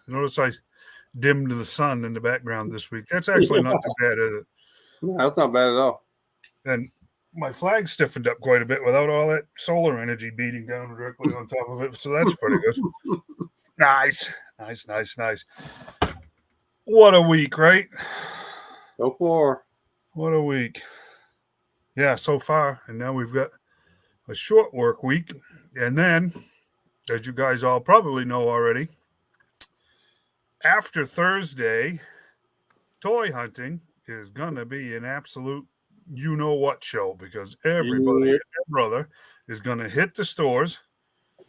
Notice I dimmed the sun in the background this week. That's actually not too bad, is it? No, that's not bad at all. And my flag stiffened up quite a bit without all that solar energy beating down directly on top of it. So that's pretty good. Nice. What a week, right? So far. What a week. Yeah, so far. And now we've got a short work week. And then, as you guys all probably know already, after Thursday, toy hunting is going to be an absolute you-know-what show because everybody and their brother is going to hit the stores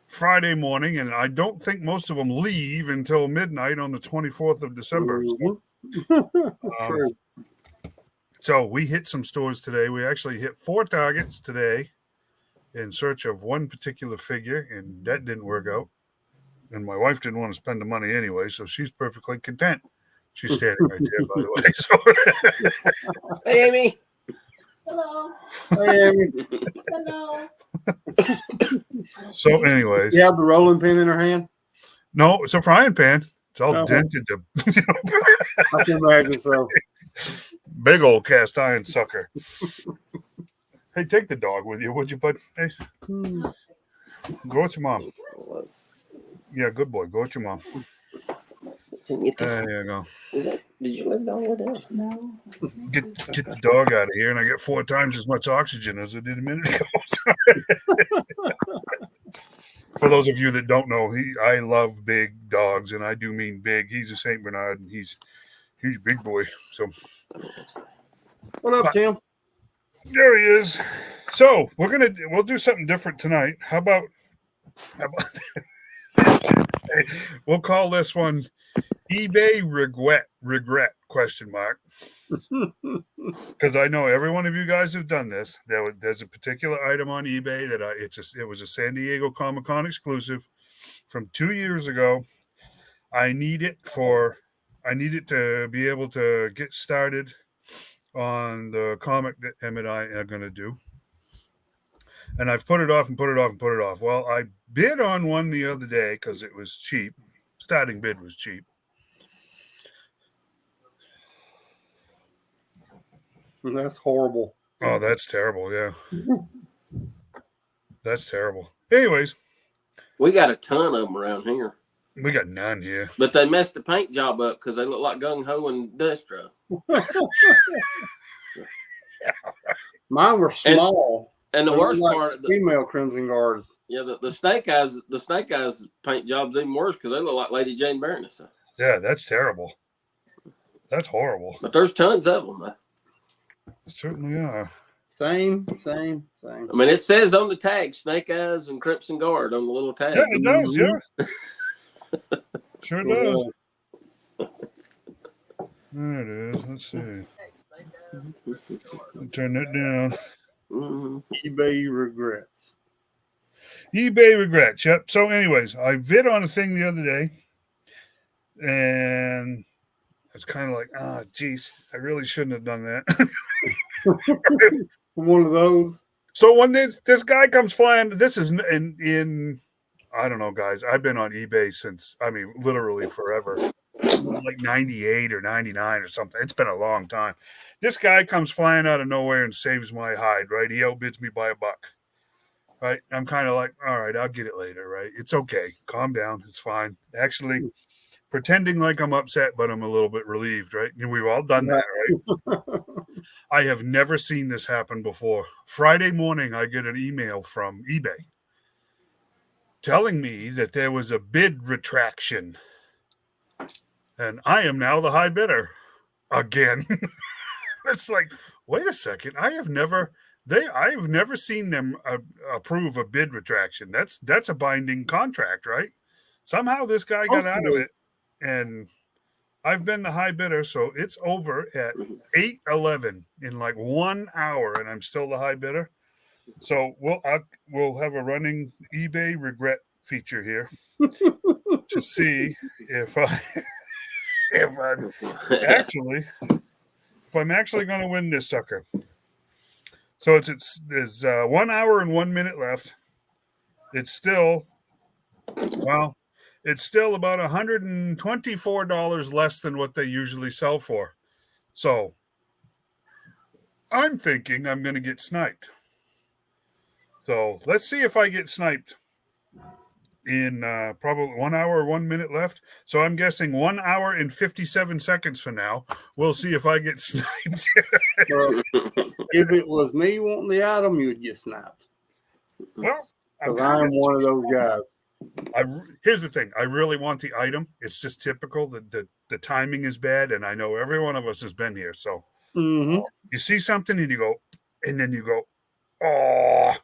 Friday morning, and I don't think most of them leave until midnight on the 24th of December. So we hit some stores today. We actually hit 4 targets today in search of one particular figure, and that didn't work out. And my wife didn't want to spend the money anyway, so she's perfectly content. She's standing right there, by the way. So. Hey, Amy. Hello. Hey, Amy. Hello. So, anyways. You have the rolling pin in her hand? No, it's a frying pan. It's all dented. I can imagine so. Big old cast iron sucker. Hey, take the dog with you, would you, bud? Hey. Go with your mom. Yeah, good boy. Go with your mom. There you go. Did you let the dog go down? No. Get the dog out of here, and I get 4 times as much oxygen as I did a minute ago. For those of you that don't know, I love big dogs, and I do mean big. He's a Saint Bernard, and he's a big boy. So, What up, Tim? There he is. So we'll do something different tonight. How about we'll call this one eBay regret question mark. Because I know every one of you guys have done this. There's a particular item on eBay that it was a San Diego Comic-Con exclusive from 2 years ago. I need it to be able to get started on the comic that Emmeett and I are going to do. And I've put it off. Well, I bid on one the other day because it was cheap. Starting bid was cheap. That's horrible. Oh, that's terrible. Yeah. That's terrible. Anyways. We got a ton of them around here. We got none here. But they messed the paint job up because they look like gung-ho and Destro. Mine were small. And the worst part, female Crimson Guards. Yeah, the Snake Eyes paint job's even worse because they look like Lady Jane Baroness. Yeah, that's terrible. That's horrible. But there's tons of them. Certainly are. Same. I mean, it says on the tag Snake Eyes and Crimson Guard on the little tag. Yeah, it does. Yeah. Sure does. There it is. Let's see. Turn that down. eBay regrets. Yep. So, anyways, I bid on a thing the other day, and it's kind of like, geez, I really shouldn't have done that. One of those. So when this guy comes flying, this is in I don't know, guys. I've been on eBay since, literally forever, like 98 or 99 or something. It's been a long time. This guy comes flying out of nowhere and saves my hide, right? He outbids me by $1, right? I'm kind of like, all right, I'll get it later, right? It's okay. Calm down. It's fine. Actually, pretending like I'm upset, but I'm a little bit relieved, right? We've all done that, right? I have never seen this happen before. Friday morning, I get an email from eBay telling me that there was a bid retraction. And I am now the high bidder again. It's like, wait a second. I have never seen them approve a bid retraction. That's a binding contract, right? Somehow this guy got out of it, and I've been the high bidder, so it's over at 8:11 in like 1 hour, and I'm still the high bidder. So we'll have a running eBay regret feature here to see if I'm actually going to win this sucker. So there's 1 hour and 1 minute left. It's still, well, it's still about $124 less than what they usually sell for. So I'm thinking I'm going to get sniped. So let's see if I get sniped in probably 1 hour, 1 minute left. So I'm guessing 1 hour and 57 seconds from now. We'll see if I get sniped. If it was me wanting the item, you would get snapped. Well, Because I'm one of those guys. Here's the thing. I really want the item. It's just typical. The timing is bad, and I know every one of us has been here. So you see something and you go, and then you go, oh,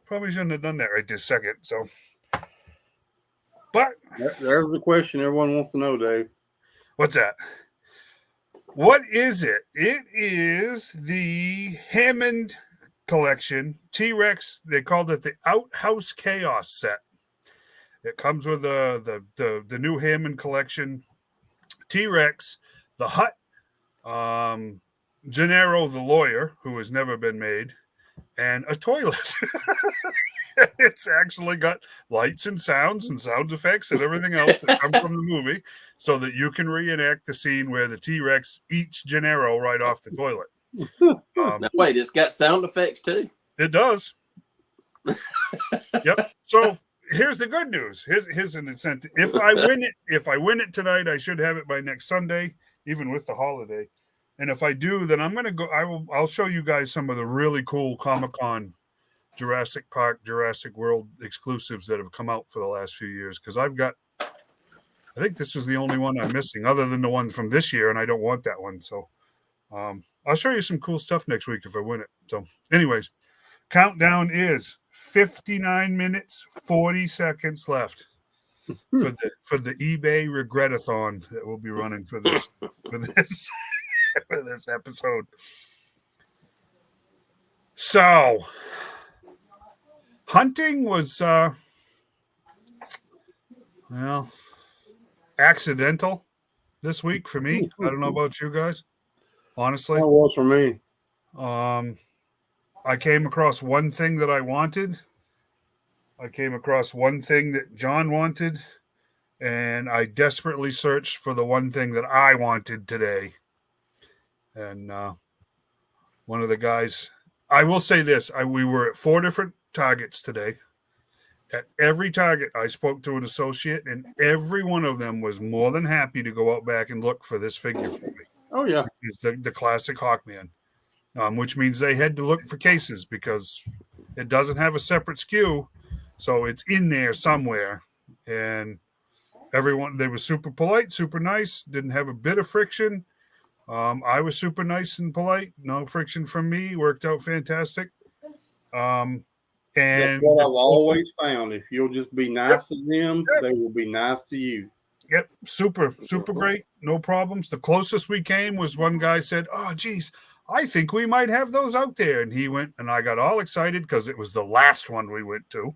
probably shouldn't have done that right this second. So, but There's the question everyone wants to know, Dave. what's that? What is it? It is the Hammond collection T-Rex. They called it the Outhouse Chaos set. It comes with the new Hammond collection T-Rex, the Hut, Gennaro the lawyer, who has never been made, and a toilet. It's actually got lights and sounds and sound effects and everything else that come from the movie, so that you can reenact the scene where the T-Rex eats Gennaro right off the toilet. Now, wait, it's got sound effects too. It does. Yep. So here's the good news. Here's an incentive. If I win it tonight, I should have it by next Sunday, even with the holiday. And if I do, then I'm gonna go. I'll show you guys some of the really cool Comic-Con, Jurassic Park, Jurassic World exclusives that have come out for the last few years. Because I think this was the only one I'm missing, other than the one from this year, and I don't want that one. So I'll show you some cool stuff next week if I win it. So, anyways, countdown is 59 minutes, 40 seconds left for the eBay Regretathon that we'll be running for this for this episode. So, hunting was accidental this week for me. I don't know about you guys. Honestly, That was for me. I came across one thing that I wanted. I came across one thing that John wanted, and I desperately searched for the one thing that I wanted today. And one of the guys, I will say this, we were at 4 different targets today. At every target, I spoke to an associate, and every one of them was more than happy to go out back and look for this figure for me. Oh, yeah. It's the classic Hawkman, which means they had to look for cases because it doesn't have a separate SKU, so it's in there somewhere. And everyone, they were super polite, super nice, didn't have a bit of friction. I was super nice and polite, no friction from me, worked out fantastic. And that's what I've always found. If you'll just be nice to them, they will be nice to you. Yep, super great, no problems. The closest we came was one guy said, "Oh, geez, I think we might have those out there." And he went, and I got all excited because it was the last one we went to.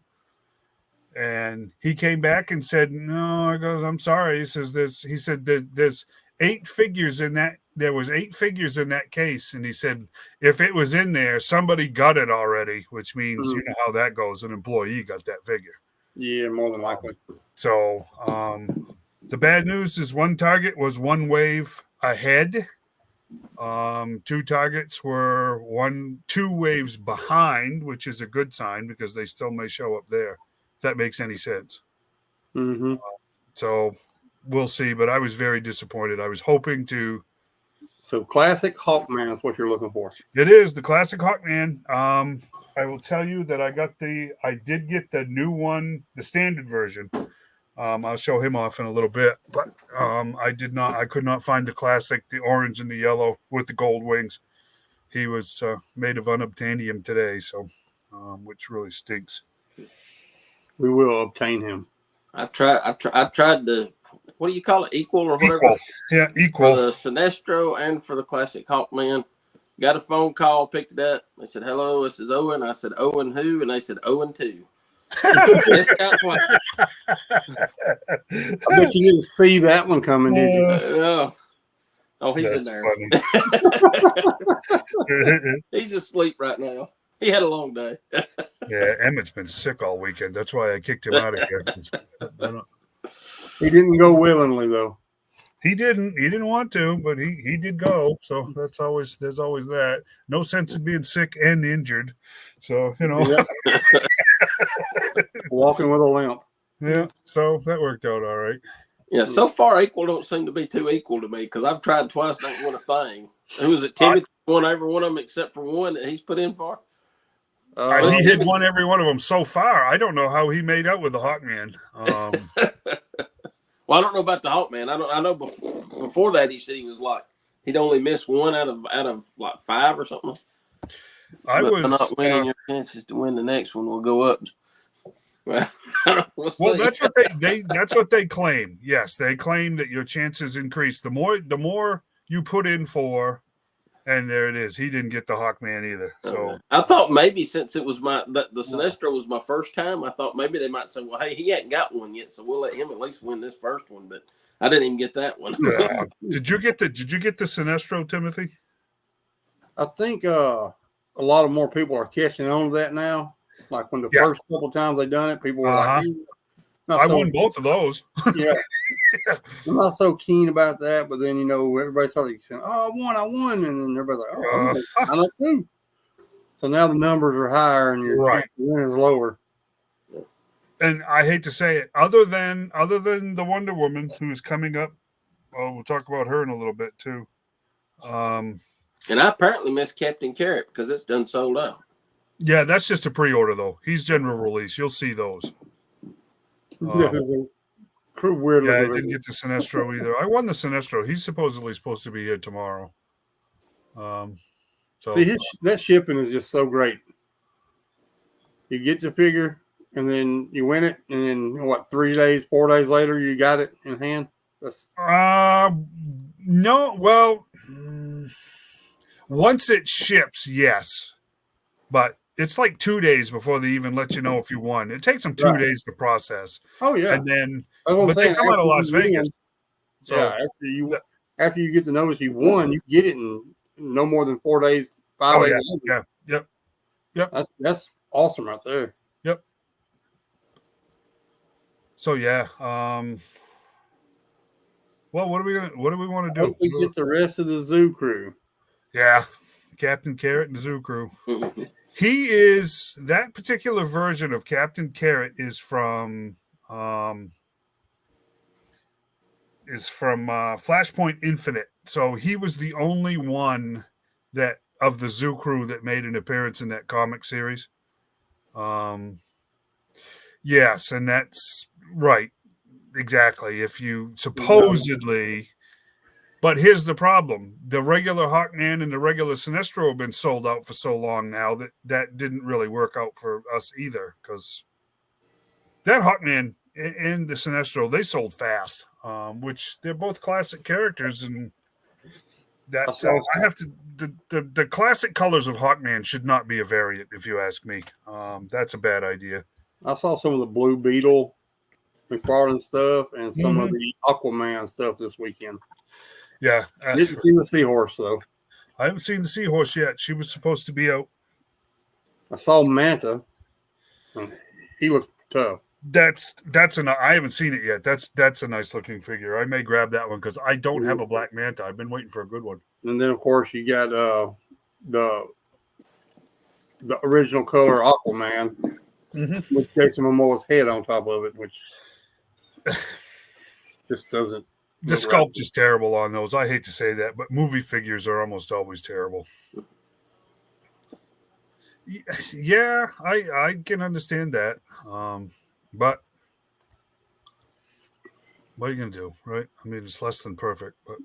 And he came back and said, "No," I goes, "I'm sorry." He says there's 8 figures in that. There was 8 figures in that case. And he said, if it was in there, somebody got it already, which means you know how that goes. An employee got that figure. Yeah, more than likely. So the bad news is one target was 1 wave ahead. 2 targets were 2 waves behind, which is a good sign because they still may show up there. If that makes any sense. Mm-hmm. So we'll see, but I was very disappointed. I was hoping to. So classic Hawkman is what you're looking for. It is the classic Hawkman. I will tell you that I did get the new one, the standard version. I'll show him off in a little bit, but I could not find the classic, the orange and the yellow with the gold wings. He was made of unobtainium today, so which really stinks. We will obtain him. I've tried the, what do you call it, equal or whatever? Equal. Yeah, equal. For the Sinestro and for the classic Hawkman. Got a phone call, picked it up. They said, "Hello, this is Owen." I said, "Owen who?" And they said, "Owen 2." This guy, I bet you didn't see that one coming, did you? oh, he's That's in there. He's asleep right now. He had a long day. Yeah, Emmett's been sick all weekend. That's why I kicked him out of here. He didn't go willingly though. He didn't want to, but he did go. So there's always that. No sense in being sick and injured. So Yep. Walking with a limp. yeah. So that worked out all right. Yeah, so far equal don't seem to be too equal to me because I've tried twice, don't win a thing. Who was it? Timothy won every one of them except for one that he's put in for. He had won every one of them so far. I don't know how he made out with the Hawkman. Well, I don't know about the Hawkman. I know before that he said he was like he'd only missed one out of like 5 or something. I was not winning. Your chances to win the next one will go up. Well, that's what that's what they claim. Yes, they claim that your chances increase the more you put in for, and there it is. He didn't get the Hawkman either. So I thought maybe since it was the Sinestro was my first time, I thought maybe they might say, well, hey, he hadn't got one yet, so we'll let him at least win this first one. But I didn't even get that one. Did you get the Sinestro, Timothy? I think a lot of more people are catching on to that now. Like when the first couple times they done it, people were like, I won both of those. Yeah. I'm not so keen about that, but then everybody started saying, "Oh, I won," and then everybody's like, "Oh, I know too." So now the numbers are higher and your win is lower. And I hate to say it, other than the Wonder Woman who's coming up, we'll talk about her in a little bit too. And I apparently missed Captain Carrot because it's done sold out. Yeah, that's just a pre-order though. He's general release. You'll see those. Weird. Yeah, I didn't get the Sinestro either. I won the Sinestro. He's supposedly supposed to be here tomorrow. So see, that shipping is just so great. You get the figure, and then you win it, and then 3 days, 4 days later, you got it in hand. That's no. Well, once it ships, yes, but it's like 2 days before they even let you know if you won. It takes them 2 days to process. Oh yeah, and then they come out of Las Vegas. So yeah, after you get the notice you won, you get it in no more than 4 days, 5 days. Yep. That's awesome right there. Yep. So yeah. Well, what do we want to do? We get the rest of the zoo crew. Yeah, Captain Carrot and the zoo crew. He is that particular version of Captain Carrot is from Flashpoint Infinite. So he was the only one that of the zoo crew that made an appearance in that comic series. Yes, and that's right. Exactly. If you supposedly, but here's the problem. The regular Hawkman and the regular Sinestro have been sold out for so long now that didn't really work out for us either, because that Hawkman and the Sinestro, they sold fast, which they're both classic characters. And that I have to, the classic colors of Hawkman should not be a variant, if you ask me. That's a bad idea. I saw some of the Blue Beetle McFarlane stuff and some of the Aquaman stuff this weekend. Yeah. Didn't see the seahorse, though. I haven't seen the seahorse yet. She was supposed to be out. I saw Manta. He looks tough. I haven't seen it yet. That's a nice looking figure. I may grab that one because I don't have a black Manta. I've been waiting for a good one. And then, of course, you got the original color Aquaman with Jason Momoa's head on top of it, which just doesn't. The sculpt is terrible on those. I hate to say that, but movie figures are almost always terrible. Yeah, I can understand that. But what are you going to do, right? I mean, it's less than perfect, but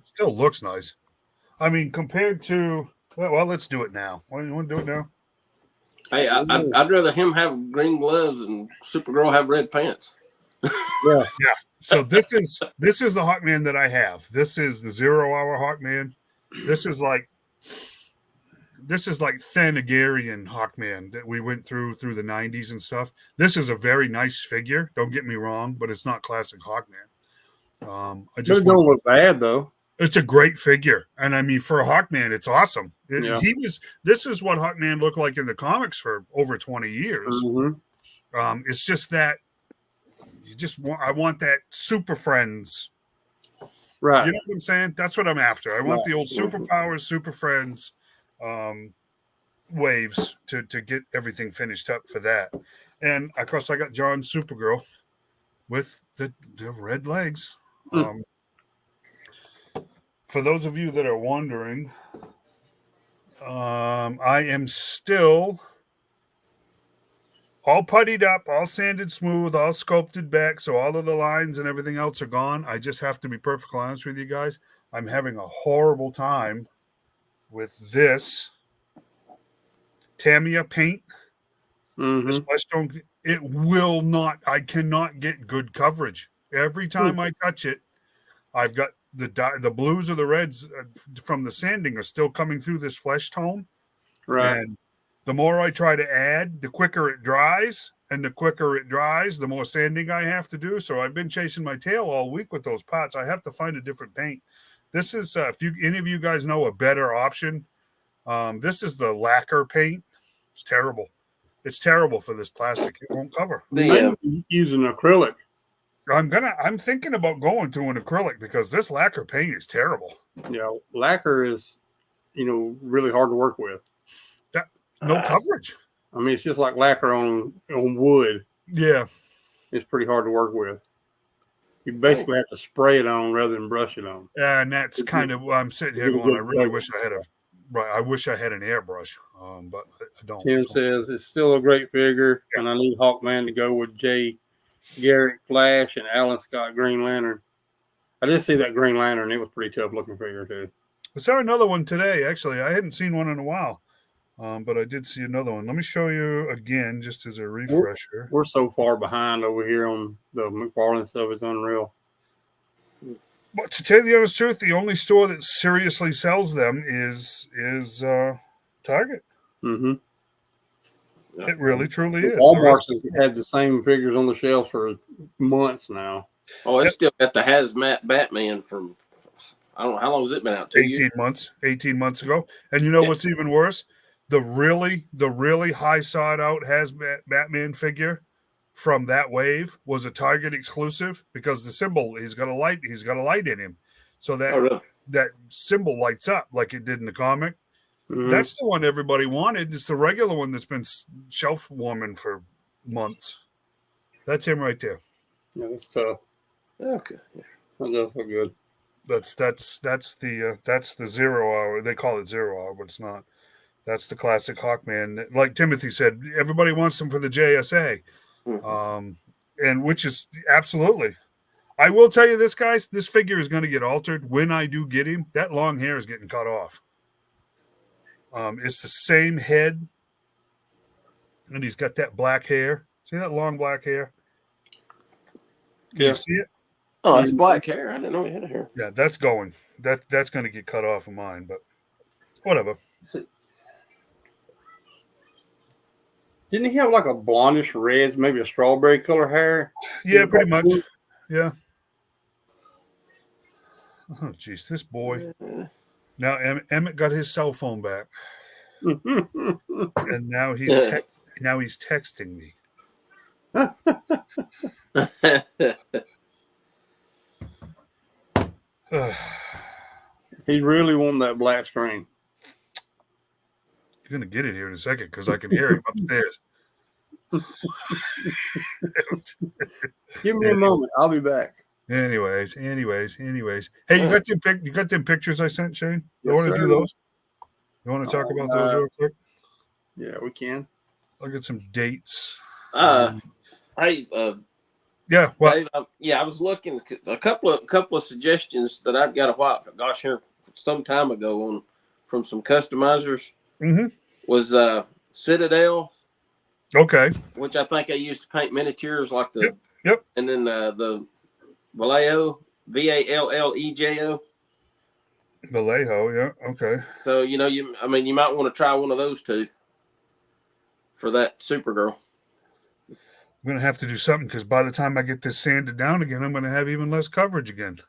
still looks nice. I mean, compared to, well, let's do it now. You want to do it now? Hey, I'd rather him have green gloves and Supergirl have red pants. Yeah. So this is the Hawkman that I have. This is the 0 Hour Hawkman. This is like Thanagarian Hawkman that we went through the 90s and stuff. This is a very nice figure. Don't get me wrong, but it's not classic Hawkman. It don't look bad though. It's a great figure, and I mean, for a Hawkman, it's awesome. Yeah. This is what Hawkman looked like in the comics for over 20 years. Mm-hmm. It's just that I want that Super Friends. Right. You know what I'm saying? That's what I'm after. I want Right. the old Superpowers, Super Friends waves to get everything finished up for that. And of course, I got John's Supergirl with the red legs. For those of you that are wondering, I am still all puttied up, all sanded smooth, all sculpted back, so all of the lines and everything else are gone. I just have to be perfectly honest with you guys. I'm having a horrible time with this Tamiya paint. This Westone, it will not. I cannot get good coverage. Every time I touch it, I've got the blues or the reds from the sanding are still coming through this flesh tone. Right. And the more I try to add, the quicker it dries. And the quicker it dries, the more sanding I have to do. So I've been chasing my tail all week with those pots. I have to find a different paint. This is, if any of you guys know a better option, this is the lacquer paint. It's terrible. It's terrible for this plastic. It won't cover. Using acrylic. I'm thinking about going to an acrylic because this lacquer paint is terrible. Yeah, lacquer is, really hard to work with. No coverage. I mean, it's just like lacquer on wood. Yeah. It's pretty hard to work with. You basically have to spray it on rather than brush it on. And that's kind of, I'm sitting here going, I really wish I had I wish I had an airbrush, but I don't. Tim says it's still a great figure, and I need Hawkman to go with Jay Garrick Flash and Alan Scott Green Lantern. I did see that Green Lantern. It was pretty tough looking figure too. I saw another one today. Actually, I hadn't seen one in a while, but I did see another one. Let me show you again, just as a refresher. We're so far behind over here on the McFarlane stuff. It's unreal. But to tell you the honest truth, the only store that seriously sells them is Target. Mm-hmm. It really, truly is. Walmart has had the same figures on the shelves for months now. Oh, it's still got the hazmat Batman from, I don't know, how long has it been out? 18 months. 18 months ago. And you know what's even worse? The really high sought out hazmat Batman figure from that wave was a Target exclusive because the symbol, he's got a light in him. So that symbol lights up like it did in the comic. Mm-hmm. That's the one everybody wanted. It's the regular one that's been shelf warming for months. That's him right there. Yeah, that's tough. Okay. That does look good. That's the 0 hour. They call it 0 hour, but it's not. That's the classic Hawkman. Like Timothy said, everybody wants them for the JSA. And which is absolutely. I will tell you this, guys, this figure is going to get altered when I do get him. That long hair is getting cut off. It's the same head, and he's got that black hair. See that long black hair? Can you see it? Oh, it's black hair. I didn't know he had hair. Yeah, that's going. That's going to get cut off of mine, but whatever. Didn't he have like a blondish red, maybe a strawberry color hair? Yeah, pretty much. Yeah. Oh, geez, this boy. Now Emmeett got his cell phone back, and now he's texting me. He really wanted that black screen. You're gonna get it here in a second because I can hear him upstairs. Give me a moment. I'll be back. Anyways. Hey, you got them pictures I sent, Shane? You want to do those? You want to talk about those real quick? Yeah, we can. I'll get some dates. Hey, yeah, well, Dave, I was looking a couple of suggestions that I've got a while, gosh, here some time ago from some customizers. Mm-hmm. Was Citadel. Okay. Which I think I used to paint miniatures like the. Yep. And then the Vallejo, Vallejo. Vallejo, yeah, okay. So you might want to try one of those two for that Supergirl. I'm gonna have to do something because by the time I get this sanded down again, I'm gonna have even less coverage again.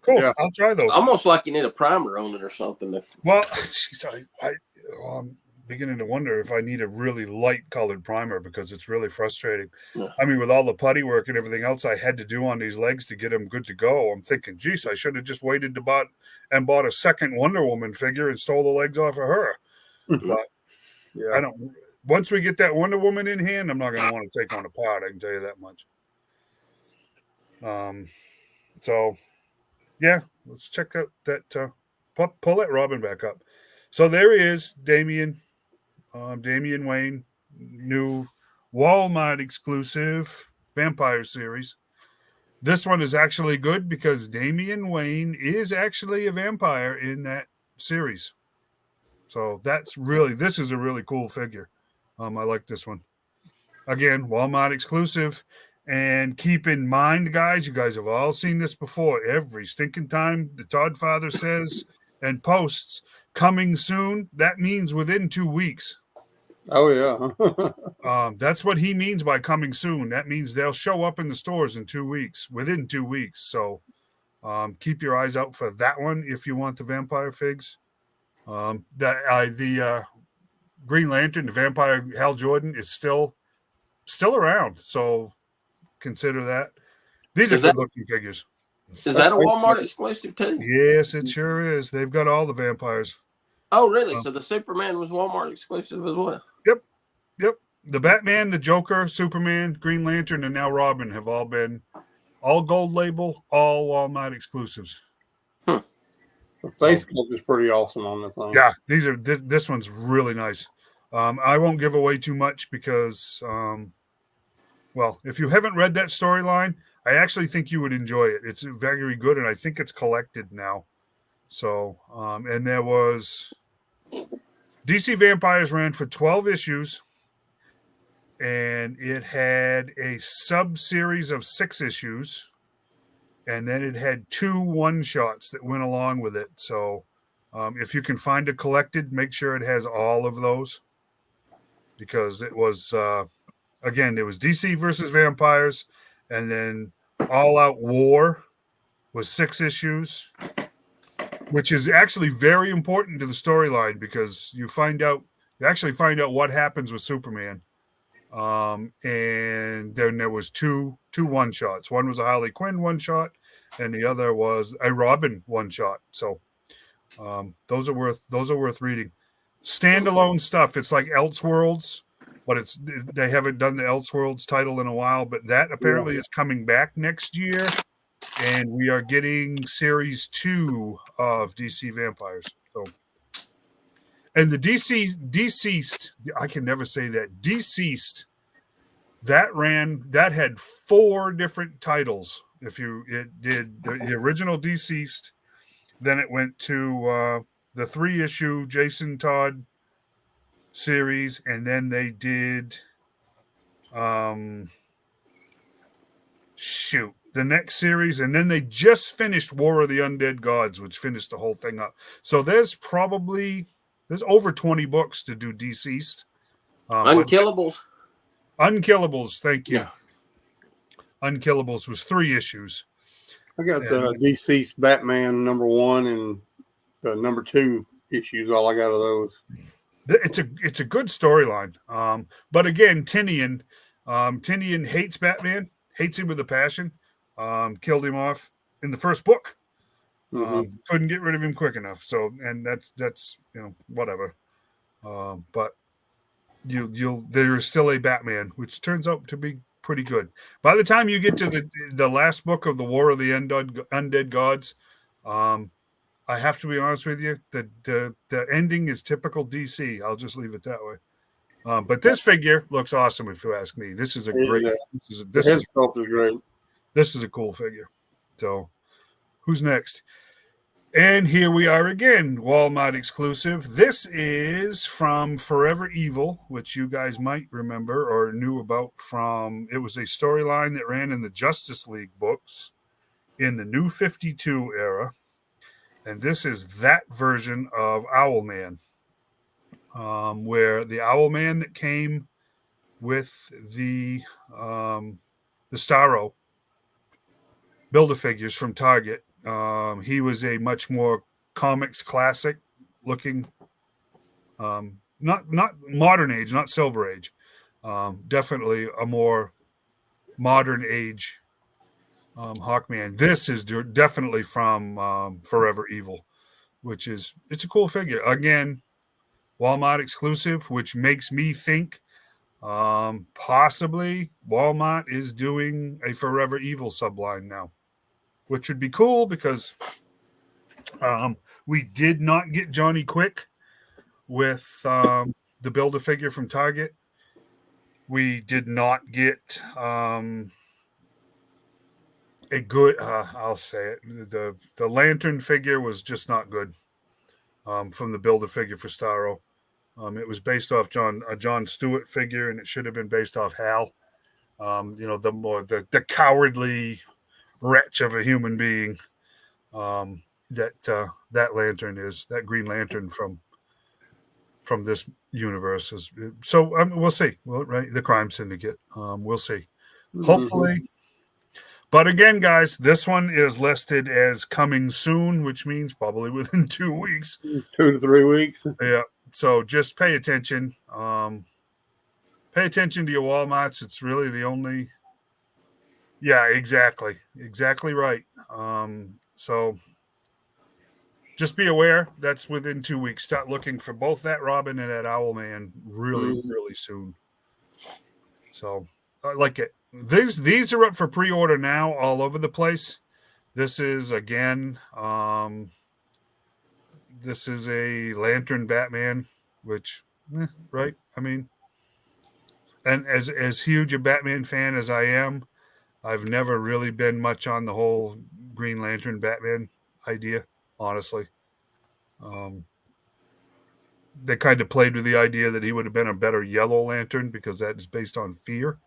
Cool. Yeah. I'll try those. Almost like you need a primer on it or something. Well, geez, I'm beginning to wonder if I need a really light colored primer because it's really frustrating. Yeah. I mean, with all the putty work and everything else I had to do on these legs to get them good to go, I'm thinking, geez, I should have just waited to bought a second Wonder Woman figure and stole the legs off of her. Mhm. But Yeah. I don't. Once we get that Wonder Woman in hand, I'm not going to want to take one apart. I can tell you that much. So, yeah, let's check out that. Pull that Robin back up. So there he is, Damian Wayne, new Walmart exclusive Vampire series. This one is actually good because Damian Wayne is actually a vampire in that series. So this is a really cool figure. I like this one. Again, Walmart exclusive. And keep in mind, guys, you guys have all seen this before. Every stinking time the Todd Father says and posts coming soon, that means within 2 weeks. Oh, yeah. That's what he means by coming soon. That means they'll show up in the stores in 2 weeks, within 2 weeks. So keep your eyes out for that one if you want the vampire figs. The Green Lantern, the vampire Hal Jordan, is still around. So consider that. These are good looking figures. Is that a Walmart exclusive too? Yes, it sure is. They've got all the vampires. Oh, really? So the Superman was Walmart exclusive as well? Yep. The Batman, the Joker, Superman, Green Lantern, and now Robin have all been all gold label, all Walmart exclusives. The face sculpt is pretty awesome on the thing. Yeah, this one's really nice. I won't give away too much because, well, if you haven't read that storyline, I actually think you would enjoy it. It's very good, and I think it's collected now. So, and there was DC Vampires ran for 12 issues, and it had a sub-series of 6 issues, and then it had 2 one-shots that went along with it. So if you can find it collected, make sure it has all of those, because it was, again, it was DC versus Vampires, and then All Out War was 6 issues, which is actually very important to the storyline because you actually find out what happens with Superman. And then there was two one-shots. One was a Harley Quinn one-shot, and the other was a Robin one-shot. So those are worth reading. Standalone stuff. It's like Elseworlds, but they haven't done the Elseworlds title in a while. But that apparently is coming back next year, and we are getting series 2 of DC Vampires. So. And the deceased, I can never say that. Deceased, that had 4 different titles. It did the original Deceased, then it went to the 3-issue Jason Todd series, and then they did the next series, and then they just finished War of the Undead Gods, which finished the whole thing up. So there's over 20 books to do Deceased. Unkillables. Unkillables, thank you. Yeah. Unkillables was 3 issues. I got the Deceased Batman #1 and the #2 issues. All I got of those. It's a good storyline. But again, Tinian hates Batman, hates him with a passion. Killed him off in the first book. Couldn't get rid of him quick enough. So, and that's whatever. But there is still a Batman, which turns out to be pretty good. By the time you get to the last book of the War of the Undead Gods, I have to be honest with you, the ending is typical DC. I'll just leave it that way. But this figure looks awesome, if you ask me. This is a great. The head sculpt is great. This is a cool figure. So, who's next? And here we are again, Walmart exclusive. This is from Forever Evil, which you guys might remember or knew about from. It was a storyline that ran in the Justice League books in the New 52 era. And this is that version of Owlman, where the Owlman that came with the Starro Build-A-Figures from Target. He was a much more comics classic looking, not modern age, not Silver Age, definitely a more modern age Hawkman. This is definitely from Forever Evil, which is it's a cool figure. Again, Walmart exclusive, which makes me think possibly Walmart is doing a Forever Evil subline now, which would be cool because we did not get Johnny Quick with the Build-A-Figure from Target. We did not get a good, I'll say it, the Lantern figure was just not good from the Build-A-Figure for Starro. It was based off a John Stewart figure, and it should have been based off Hal. The cowardly wretch of a human being that Lantern is, that Green Lantern from this universe is. So we'll see. Well, right, the Crime Syndicate. We'll see. Hopefully. But again, guys, this one is listed as coming soon, which means probably within 2 weeks. 2 to 3 weeks. Yeah. So just pay attention. Pay attention to your Walmarts. It's really the only. Yeah, exactly. Exactly right. So just be aware that's within 2 weeks. Start looking for both that Robin and that Owlman really, really soon. So I like it. These are up for pre-order now all over the place. This is again, this is a Lantern Batman, which, right? I mean, and as huge a Batman fan as I am, I've never really been much on the whole Green Lantern Batman idea, honestly. They kind of played with the idea that he would have been a better Yellow Lantern because that is based on fear.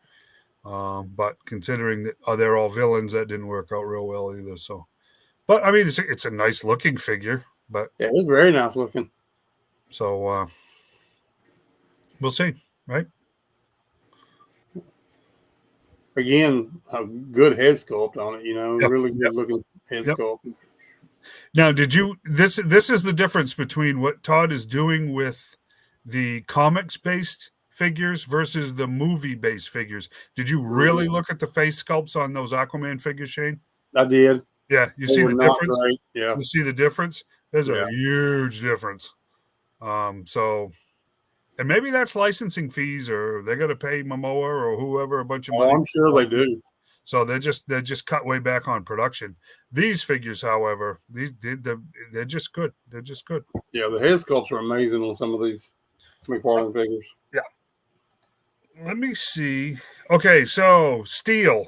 But considering that they're all villains, that didn't work out real well either. So, but I mean, it's a nice looking figure. But yeah, it's very nice looking. So we'll see, right? Again, a good head sculpt on it. Really good looking head sculpt. Now, did you? This is the difference between what Todd is doing with the comics based figures versus the movie based figures. Did you really look at the face sculpts on those Aquaman figures, Shane? I did. Yeah, you see the difference. Great. Yeah, you see the difference. There's a huge difference. So, and maybe that's licensing fees, or they got to pay Momoa or whoever a bunch of money. I'm sure they do. So they're just cut way back on production. These figures, however, they're just good. They're just good. Yeah, the head sculpts are amazing on some of these McFarlane figures. Yeah. Let me see. Okay, so Steel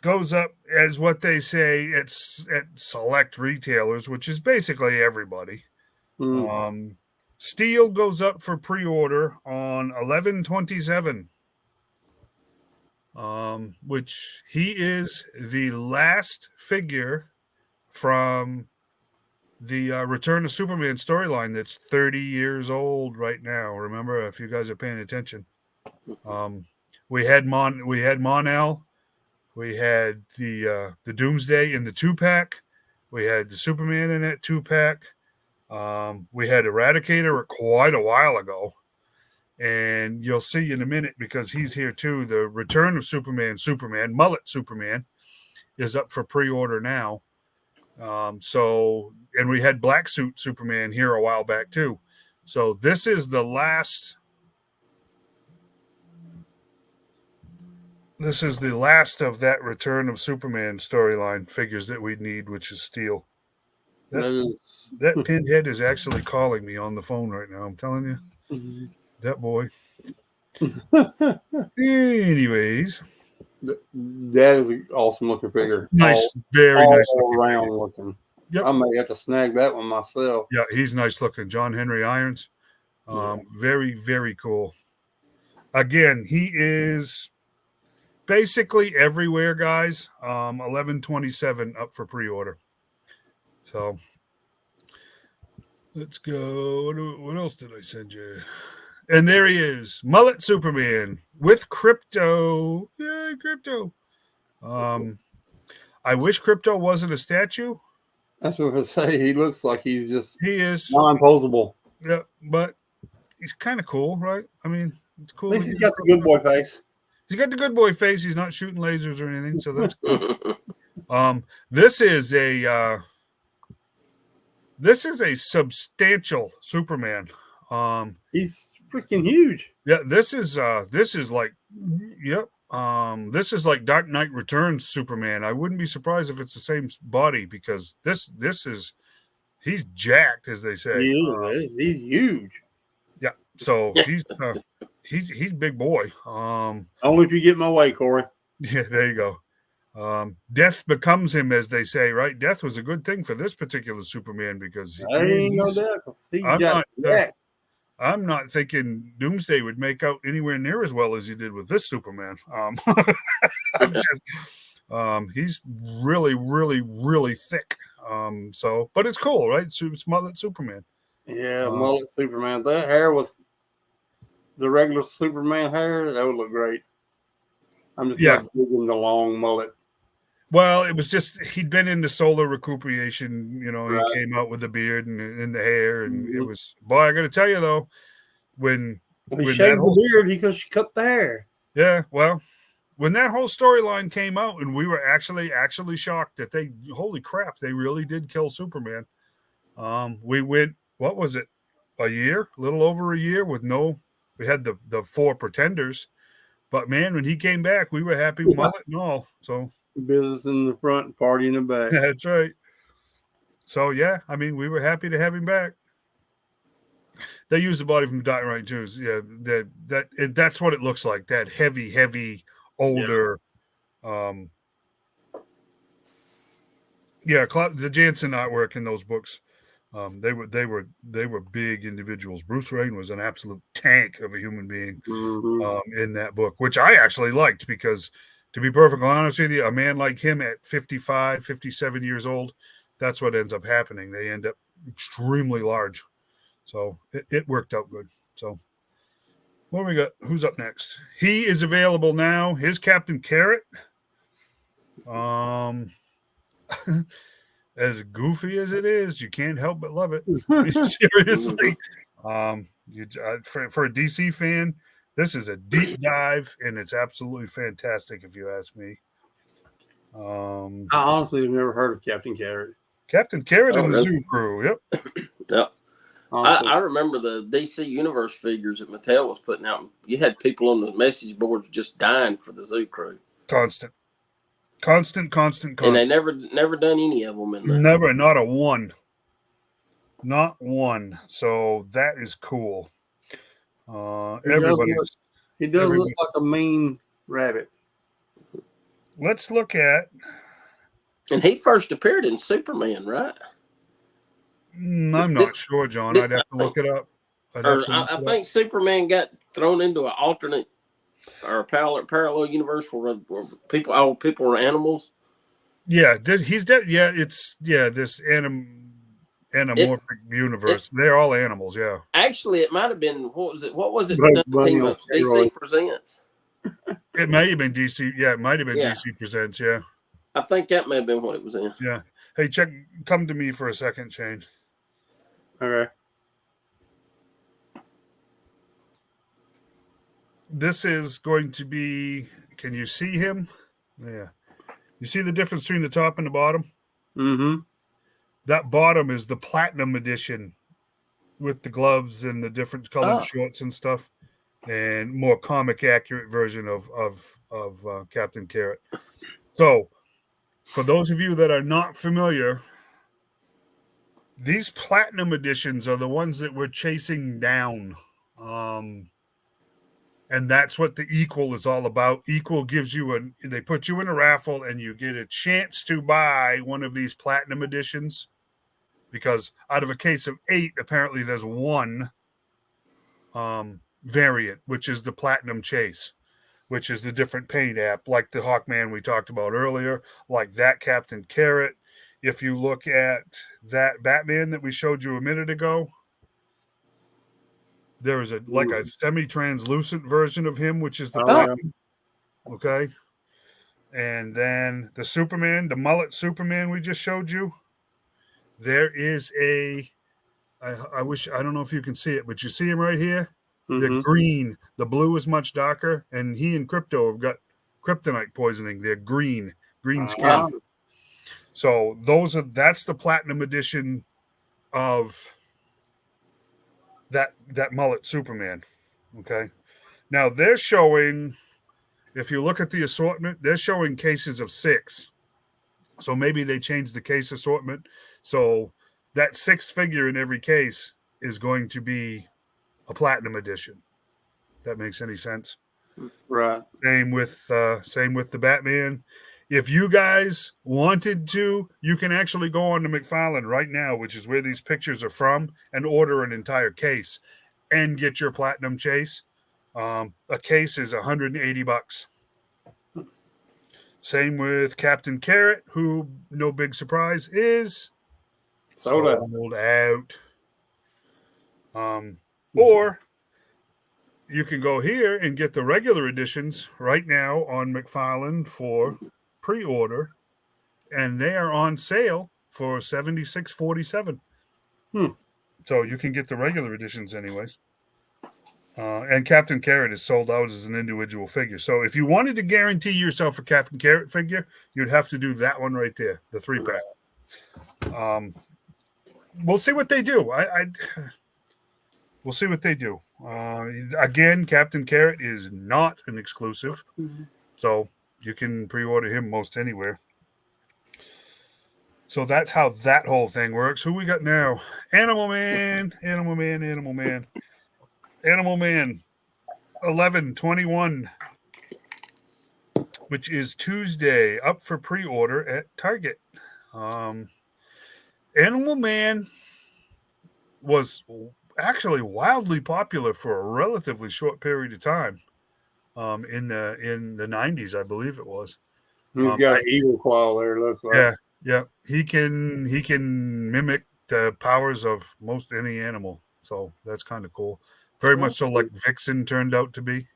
goes up as what they say at select retailers, which is basically everybody. Steel goes up for pre-order on 11/27, which he is the last figure from the Return of Superman storyline that's 30 years old right now. Remember, if you guys are paying attention, we had Mon-El, we had the Doomsday in the 2-pack, we had the Superman in that 2-pack, we had Eradicator quite a while ago, and you'll see in a minute because he's here too. The Return of Superman, Mullet Superman, is up for pre-order now. And we had Black Suit Superman here a while back too. So this is the last. This is the last of that Return of Superman storyline figures that we need, which is Steel. That Pinhead is actually calling me on the phone right now. I'm telling you, that boy. Anyways. That is an awesome looking figure. Nice, very nice around looking. Yep. I may have to snag that one myself. Yeah, he's nice looking. John Henry Irons. Very, very cool. Again, he is basically everywhere, guys. 11/27 up for pre-order. So let's go. What else did I send you? And there he is, Mullet Superman with Crypto. Yay, Crypto. I wish Crypto wasn't a statue. That's what I say. He looks like he's just He is. non-posable. Yeah, but he's kind of cool, right? I mean, it's cool. At least he's got the good boy face. He's got the good boy face. He's not shooting lasers or anything, so that's cool. This is a substantial Superman. He's freaking huge. Yeah, this is like, yep. This is like Dark Knight Returns Superman. I wouldn't be surprised if it's the same body because this is he's jacked, as they say. He is. He's huge. Yeah, so he's big boy. Only if you get my way, Corey. Yeah, there you go. Death becomes him, as they say, right? Death was a good thing for this particular Superman because Ain't no doubt. I'm not thinking Doomsday would make out anywhere near as well as he did with this Superman. He's really, really, really thick. But it's cool, right? It's mullet Superman. Yeah, mullet Superman. That hair was the regular Superman hair. That would look great. I'm just not digging the long mullet. Well, it was just he'd been into solar recuperation, Right. He came out with the beard and the hair, and it was, boy, I got to tell you though, when he shaved the beard, he could cut the hair. Yeah, well, when that whole storyline came out, and we were actually shocked that holy crap, they really did kill Superman. We went, what was it, a little over a year we had the 4 pretenders, but man, when he came back, we were happy, mullet and all. So business in the front, party in the back. That's right. So yeah, I mean, we were happy to have him back. They used the body from Dark Knight too. Yeah, that's what it looks like. That heavy, older. The Jansen artwork in those books. They were big individuals. Bruce Wayne was an absolute tank of a human being in that book, which I actually liked because, to be perfectly honest with you, a man like him at 55, 57 years old, that's what ends up happening. They end up extremely large. So it worked out good. So what do we got? Who's up next? He is available now. His Captain Carrot. As goofy as it is, you can't help but love it. Seriously. For a DC fan, this is a deep dive, and it's absolutely fantastic, if you ask me. I honestly have never heard of Captain Carrot. Captain Carrot and the Zoo Crew. Yep. Yep. I remember the DC Universe figures that Mattel was putting out. You had people on the message boards just dying for the Zoo Crew. Constant. And they never done any of them in there. Never, not a one. Not one. So that is cool. He does look like a mean rabbit. Let's look at. And he first appeared in Superman, right? I'm not sure, John. I'd have to look it up. I think Superman got thrown into an alternate or a parallel universe where all people are animals. Yeah, he's dead. Yeah, it's this anamorphic universe. They're all animals. Yeah. Actually, it might have been what was it? DC Presents. It may have been DC. Yeah, it might have been DC Presents. Yeah. I think that may have been what it was in. Yeah. Hey, come to me for a second, Shane. Okay. This is going to be. Can you see him? Yeah. You see the difference between the top and the bottom? Mm-hmm. That bottom is the platinum edition with the gloves and the different colored shorts and stuff, and more comic accurate version of Captain Carrot. So, for those of you that are not familiar, these platinum editions are the ones that we're chasing down. And that's what the Equal is all about. Equal gives you they put you in a raffle and you get a chance to buy one of these platinum editions, because out of a case of 8, apparently there's one variant, which is the Platinum Chase, which is the different paint app, like the Hawkman we talked about earlier, like that Captain Carrot. If you look at that Batman that we showed you a minute ago, there is a semi-translucent version of him, which is the Platinum. Okay. And then the Superman, the mullet Superman we just showed you. There is I wish, I don't know if you can see it, but you see him right here? The green. The blue is much darker, and he and Crypto have got kryptonite poisoning. They're green skin. So that's the platinum edition of that mullet Superman. Okay. Now they're showing, if you look at the assortment, they're showing cases of 6. So maybe they changed the case assortment. So that 6th figure in every case is going to be a platinum edition. That makes any sense? Right. Same with the Batman. If you guys wanted to, you can actually go on to McFarlane right now, which is where these pictures are from, and order an entire case and get your platinum chase. A case is $180. Same with Captain Carrot, who, no big surprise, is sold out. Or you can go here and get the regular editions right now on McFarlane for pre-order, and they are on sale for $76.47. So you can get the regular editions anyways. And Captain Carrot is sold out as an individual figure. So if you wanted to guarantee yourself a Captain Carrot figure, you'd have to do that one right there, the 3-pack. We'll see what they do. We'll see what they do. Again, Captain Carrot is not an exclusive, so you can pre-order him most anywhere. So that's how that whole thing works. Who we got now? Animal Man, 11/21, which is Tuesday, up for pre-order at Target. Animal Man was actually wildly popular for a relatively short period of time. In the 90s, I believe it was. He's got an eagle claw there, looks like. Yeah. He can mimic the powers of most any animal. So that's kind of cool. Very much so like Vixen turned out to be.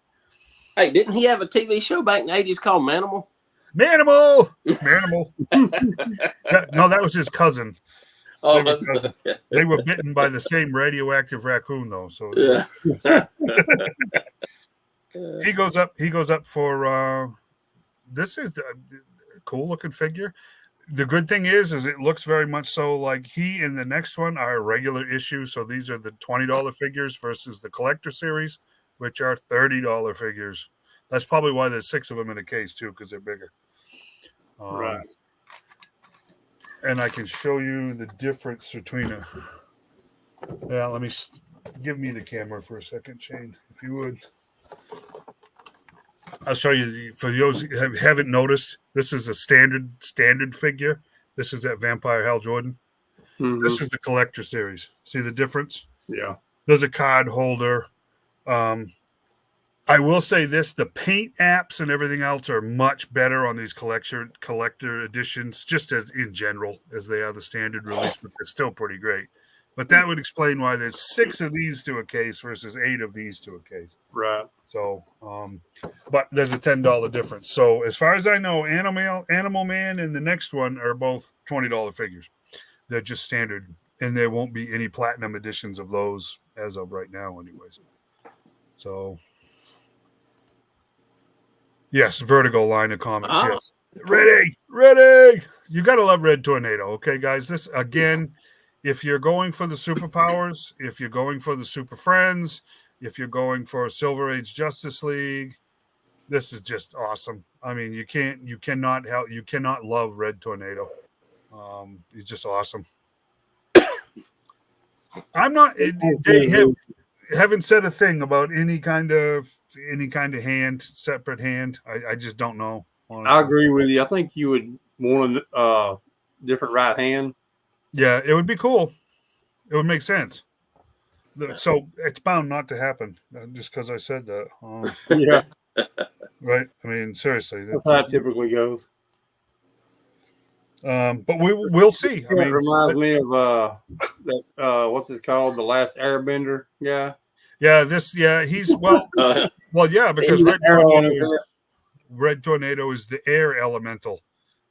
Hey, didn't he have a TV show back in the 80s called Manimal? Manimal! No, that was his cousin. Oh, they were bitten by the same radioactive raccoon, though. So yeah. he goes up for this is the cool looking figure. The good thing is it looks very much so like he and the next one are regular issues. So these are the $20 figures versus the collector series, which are $30 figures. That's probably why there's 6 of them in a case too, because they're bigger. Right. And I can show you the difference between let me give me the camera for a second, Shane, if you would. I'll show you for those who haven't noticed. This is a standard figure. This is that Vampire Hal Jordan. This is the collector series. See the difference? Yeah. There's a card holder. I will say this: the paint apps and everything else are much better on these collector editions, just as in general as they are the standard release, but they're still pretty great. But that would explain why there's 6 of these to a case versus 8 of these to a case. Right. So, but there's a $10 difference. So as far as I know, Animal Man and the next one are both $20 figures. They're just standard, and there won't be any platinum editions of those as of right now anyways. So, yes, Vertigo line of comics, yes. Ready! You got to love Red Tornado, okay, guys? This, again, if you're going for the superpowers, if you're going for the Super Friends, if you're going for Silver Age Justice League, this is just awesome. I mean, you cannot love Red Tornado. He's just awesome. They haven't said a thing about any kind of separate hand. I just don't know. Honestly. I agree with you. I think you would want a different right hand. Yeah, it would be cool. It would make sense. So it's bound not to happen just because I said that. Yeah. Right. I mean, seriously. That's how it typically goes. But we'll see. I mean, it reminds me of that what's it called? The Last Airbender guy. Yeah, he's well, yeah, because Red Tornado is the air elemental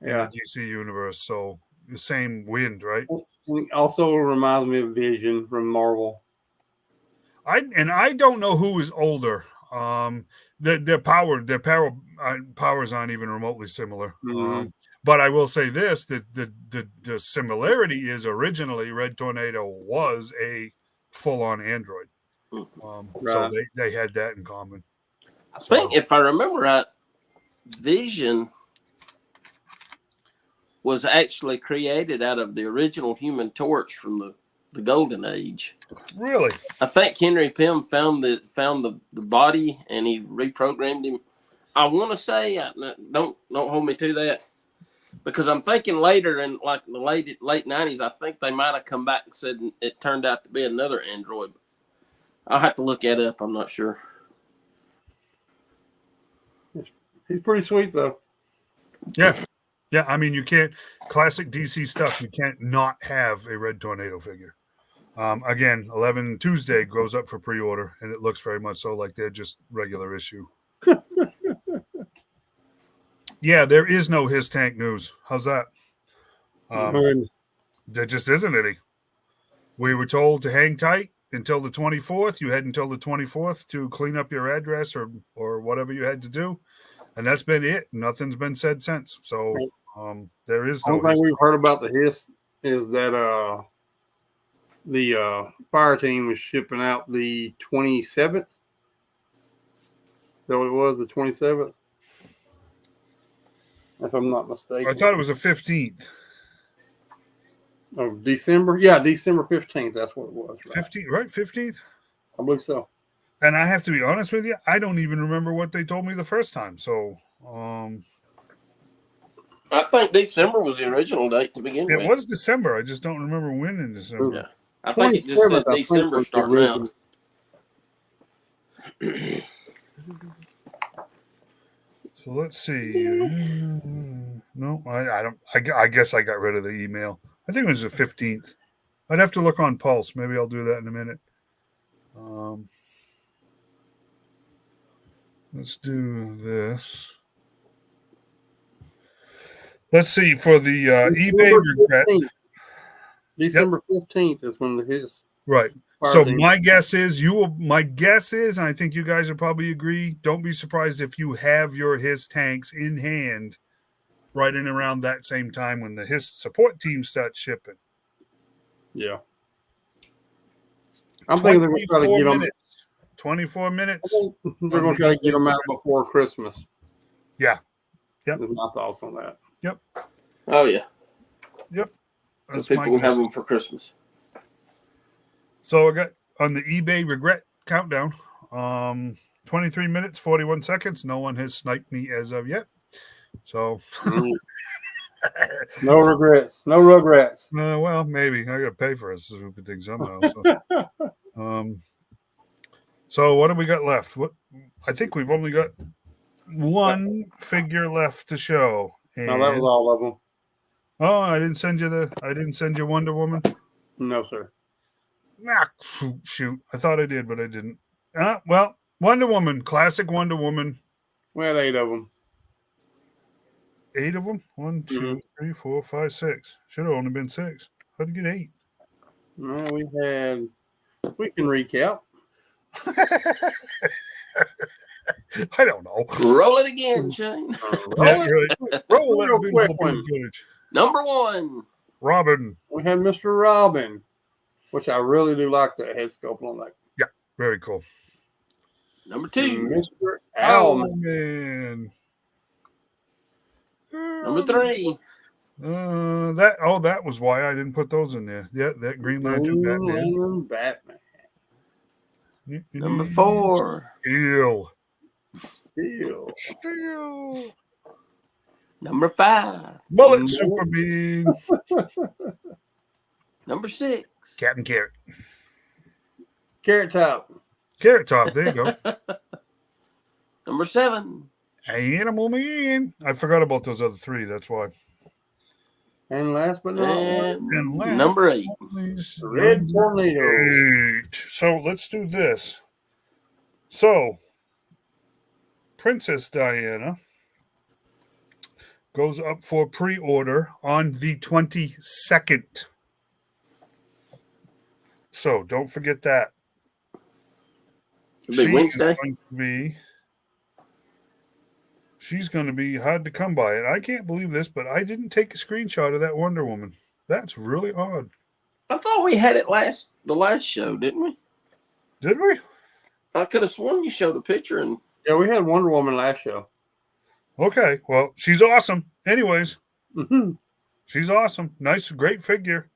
in Yeah. the DC universe. So the same wind, right? It also reminds me of Vision from Marvel. I don't know who is older. Their powers aren't even remotely similar. Mhm. But I will say this: that the similarity is originally Red Tornado was a full-on android. So Right. they had that in common. I think if I remember right, Vision was actually created out of the original Human Torch from the Golden Age. Really? I think Henry Pym found the body and he reprogrammed him. I want to say, don't hold me to that, because I'm thinking later in like the late 90s, I think they might have come back and said it turned out to be another android. I'll have to look that up. I'm not sure. He's pretty sweet though. Yeah. Yeah, I mean, you can't classic DC stuff. You can't not have a Red Tornado figure. Again, 11 Tuesday goes up for pre-order, and it looks very much so like they're just regular issue. Yeah, there is no His Tank news. How's that? There just isn't any. We were told to hang tight until the 24th. You had until the 24th to clean up your address or whatever you had to do, and that's been it. Nothing's been said since. So there is no. The only thing we've heard about the Hiss is that the fire team was shipping out the 27th. So it was the 27th, if I'm not mistaken. I thought it was the 15th. Of December? Yeah, December 15th. That's what it was. Right? 15th, right? 15th? I believe so. And I have to be honest with you, I don't even remember what they told me the first time. So I think December was the original date to begin with. it was December. I just don't remember when in December. Yeah. I think it just said December starting out. So let's see. No, I don't. I guess I got rid of the email. I think it was the 15th. I'd have to look on Pulse. Maybe I'll do that in a minute. Let's do this. Let's see for the eBay regret. December 15th is when the Hiss. Right. So my guess is, and I think you guys will probably agree, don't be surprised if you have your Hiss tanks in hand right in around that same time when the Hiss support team starts shipping. Yeah. I'm thinking they're going to try to get them. 24 minutes. They're going to try to get them out before Christmas. Yeah. Yep. That's my thoughts on that. Yep. Oh, yeah. Yep. So people will have them for Christmas. So I got on the eBay regret countdown, 23 minutes, 41 seconds. No one has sniped me as of yet. So no regrets. No regrets. Well, maybe. I got to pay for a stupid thing somehow. So what do we got left? I think we've only got one figure left to show. And, no, that was all of them. Oh, I didn't send you Wonder Woman? No, sir. Shoot. I thought I did, but I didn't. Well, Wonder Woman, classic Wonder Woman. We had 8 of them. 8 of them? 1, 2, 3, 4, 5, 6. Should have only been 6. How'd you get 8? No, we can recap. I don't know. Roll it again, Shane. Roll it. Quick one. Number 1. Robin. We had Mr. Robin, which I really do like that head sculpt on that. Yeah, very cool. Number 2. Mr. Owlman. Number 3. That was why I didn't put those in there. Yeah, that Green Lantern Batman. Number 4. Steel. Number 5. Bullet Superman. Number 6. Captain Carrot. Carrot Top. Carrot Top. There you go. Number 7. Animal Man. I forgot about those other 3. That's why. And last but not least, number 8. Red Tornado. 8. So let's do this. So, Princess Diana goes up for pre-order on the 22nd. So don't forget that. It'll be Wednesday. She's going to be hard to come by. And I can't believe this, but I didn't take a screenshot of that Wonder Woman. That's really odd. I thought we had it the last show, didn't we? Did we? I could have sworn you showed a picture. And Yeah, we had Wonder Woman last show. Okay. Well, she's awesome. Anyways, Mm-hmm. she's awesome. Nice, great figure.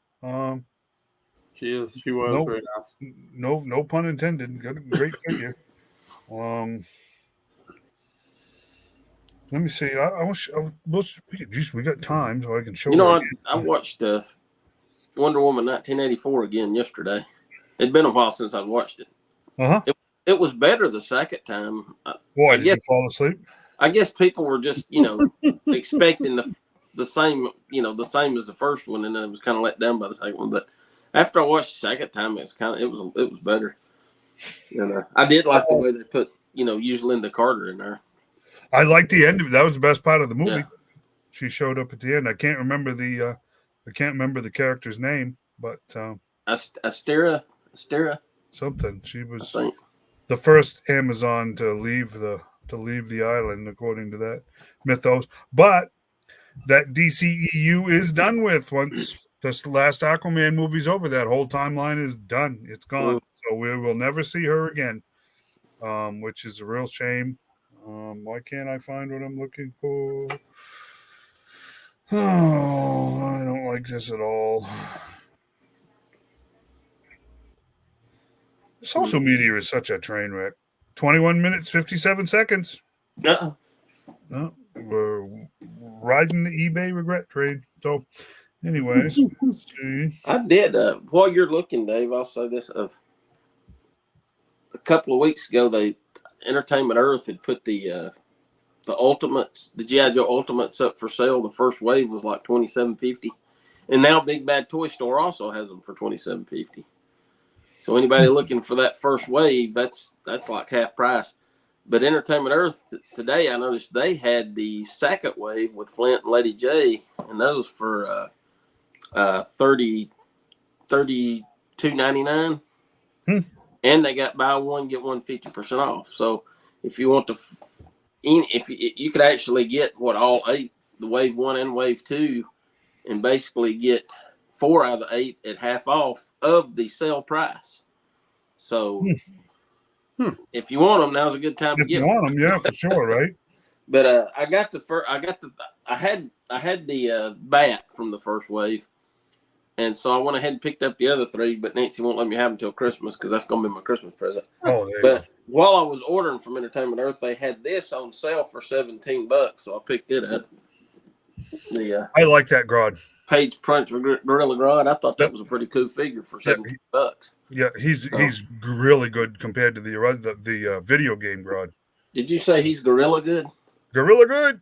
She was very nice. No pun intended. Great figure. Let me see. We got time, so I can show. you know, I watched Wonder Woman 1984 again yesterday. It'd been a while since I'd watched it. It was better the second time. Why did you fall asleep? I guess people were just expecting the same the same as the first one, and then it was kind of let down by the second one. But after I watched the second time, it was better. And I did like the way they put use Linda Carter in there. I liked the end of it. That was the best part of the movie. Yeah. She showed up at the end. I can't remember the character's name, but Astera something. She was the first Amazon to leave the island, according to that mythos. But that DCEU is done with once this last Aquaman movie's over. That whole timeline is done. It's gone. So we will never see her again, which is a real shame. Why can't I find what I'm looking for? Oh, I don't like this at all. Social media is such a train wreck. 21 minutes, 57 seconds. Uh-uh. No, we're riding the eBay regret train. So, anyways, let's see. I did. While you're looking, Dave, I'll say this. A couple of weeks ago, Entertainment Earth had put the Ultimates, the G.I. Joe Ultimates up for sale. The first wave was like $27.50, and now Big Bad Toy Store also has them for $27.50. So anybody looking for that first wave, that's like half price. But Entertainment Earth today, I noticed they had the second wave with Flint and Lady J, and those for $32.99. And they got buy one get one 50% off. So if you want if you could actually get all 8, the wave 1 and wave 2, and basically get 4 out of the 8 at half off of the sale price. So if you want them, now's a good time to get them. If you want them, yeah, for sure, right? But I had the bat from the first wave, and so I went ahead and picked up the other 3. But Nancy won't let me have them until Christmas because that's going to be my Christmas present. But while I was ordering from Entertainment Earth, they had this on sale for $17, so I picked it up. I like that Grodd. Page Punch Gorilla Grodd. I thought that was a pretty cool figure for $17. Yeah, he's really good compared to the video game Grodd. Did you say he's gorilla good? Gorilla good.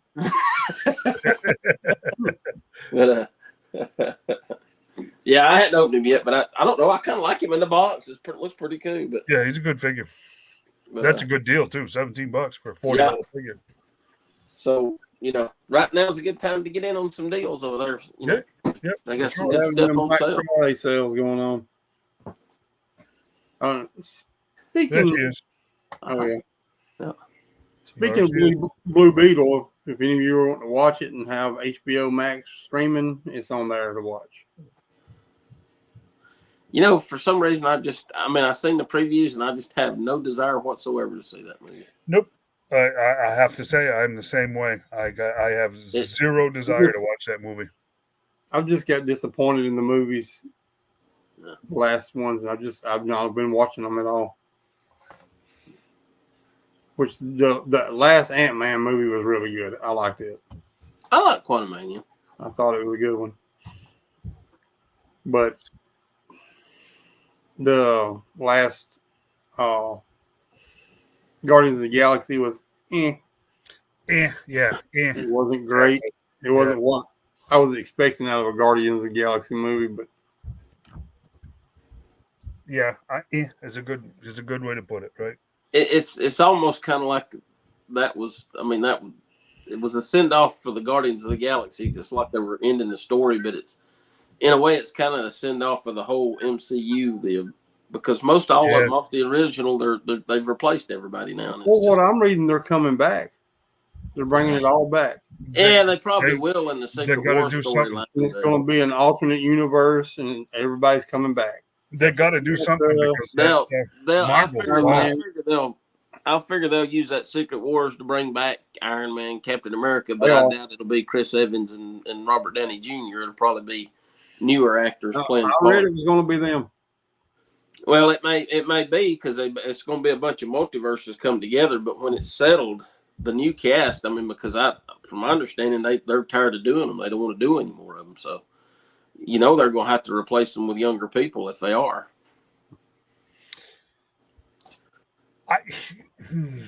But yeah, I hadn't opened him yet, but I don't know. I kind of like him in the box. It looks pretty cool. But yeah, he's a good figure. But, that's a good deal too. $17 for a $40 figure. So right now is a good time to get in on some deals over there. Yep. They got some good stuff on sale. Friday sales going on. Speaking of Blue Beetle, if any of you want to watch it and have HBO Max streaming, it's on there to watch. For some reason, I've seen the previews and I just have no desire whatsoever to see that movie. Nope. I have to say I'm the same way. I have zero desire to watch that movie. I've just got disappointed in the movies, the last ones, and I've not been watching them at all. Which the last Ant-Man movie was really good. I liked it. I like Quantumania. I thought it was a good one. But the last Guardians of the Galaxy was Yeah. It wasn't great. It wasn't what I was expecting out of a Guardians of the Galaxy movie, but yeah, is a good way to put it, right? It's almost kind of like that was. was a send off for the Guardians of the Galaxy. It's like they were ending the story, but it's in a way it's kind of a send off for the whole MCU. Because most all of them off the original, they've replaced everybody now. And what I'm reading, they're coming back. They're bringing it all back. Yeah, they probably will in the Secret War storyline. It's going to be an alternate universe, and everybody's coming back. They got to do something because I figure they'll use that Secret Wars to bring back Iron Man, Captain America, but I doubt it'll be Chris Evans and Robert Downey Jr. It'll probably be newer actors playing. I read it was going to be them. Well, it may be because it's going to be a bunch of multiverses come together, but when it's settled, the new cast, I mean, because from my understanding, they're tired of doing them. They don't want to do any more of them. So, they're going to have to replace them with younger people if they are.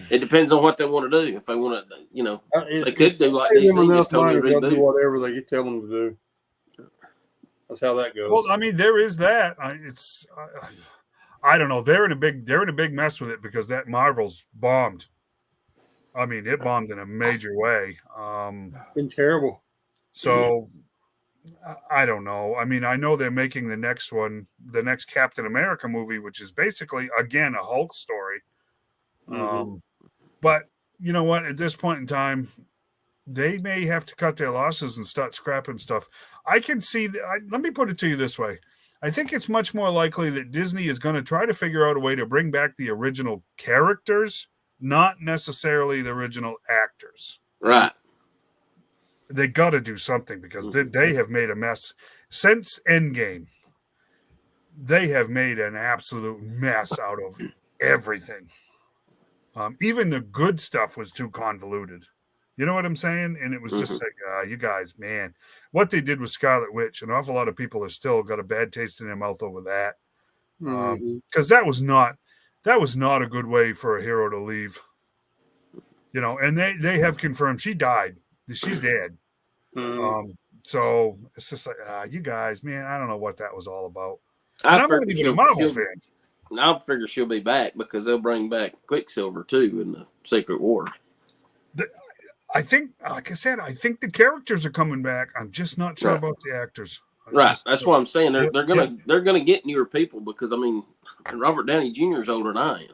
It depends on what they want to do. If they want to, they could do like DC, just totally reboot. They'll do whatever they tell them to do. That's how that goes. Well, I mean, there is that. I don't know. They're in a big mess with it because that Marvel's bombed. I mean, it bombed in a major way. Been terrible. So I don't know. I mean, I know they're making the next Captain America movie, which is basically again a Hulk story. But you know what? At this point in time, they may have to cut their losses and start scrapping stuff. I can see. Let me put it to you this way. I think it's much more likely that Disney is going to try to figure out a way to bring back the original characters, not necessarily the original actors. Right. They got to do something because they have made a mess since Endgame. They have made an absolute mess out of everything. Even the good stuff was too convoluted. You know what I'm saying? And it was just like, you guys, man, what they did with Scarlet Witch, an awful lot of people have still got a bad taste in their mouth over that. Because that was not a good way for a hero to leave. And they have confirmed she died. She's dead. So it's just like, you guys, man, I don't know what that was all about. I'm not even a Marvel fan. I figure she'll be back because they'll bring back Quicksilver too in the Secret War. I think, like I said, I think the characters are coming back. I'm just not sure about the actors. That's what I'm saying. They're gonna get newer people because I mean, Robert Downey Jr. is older than I am.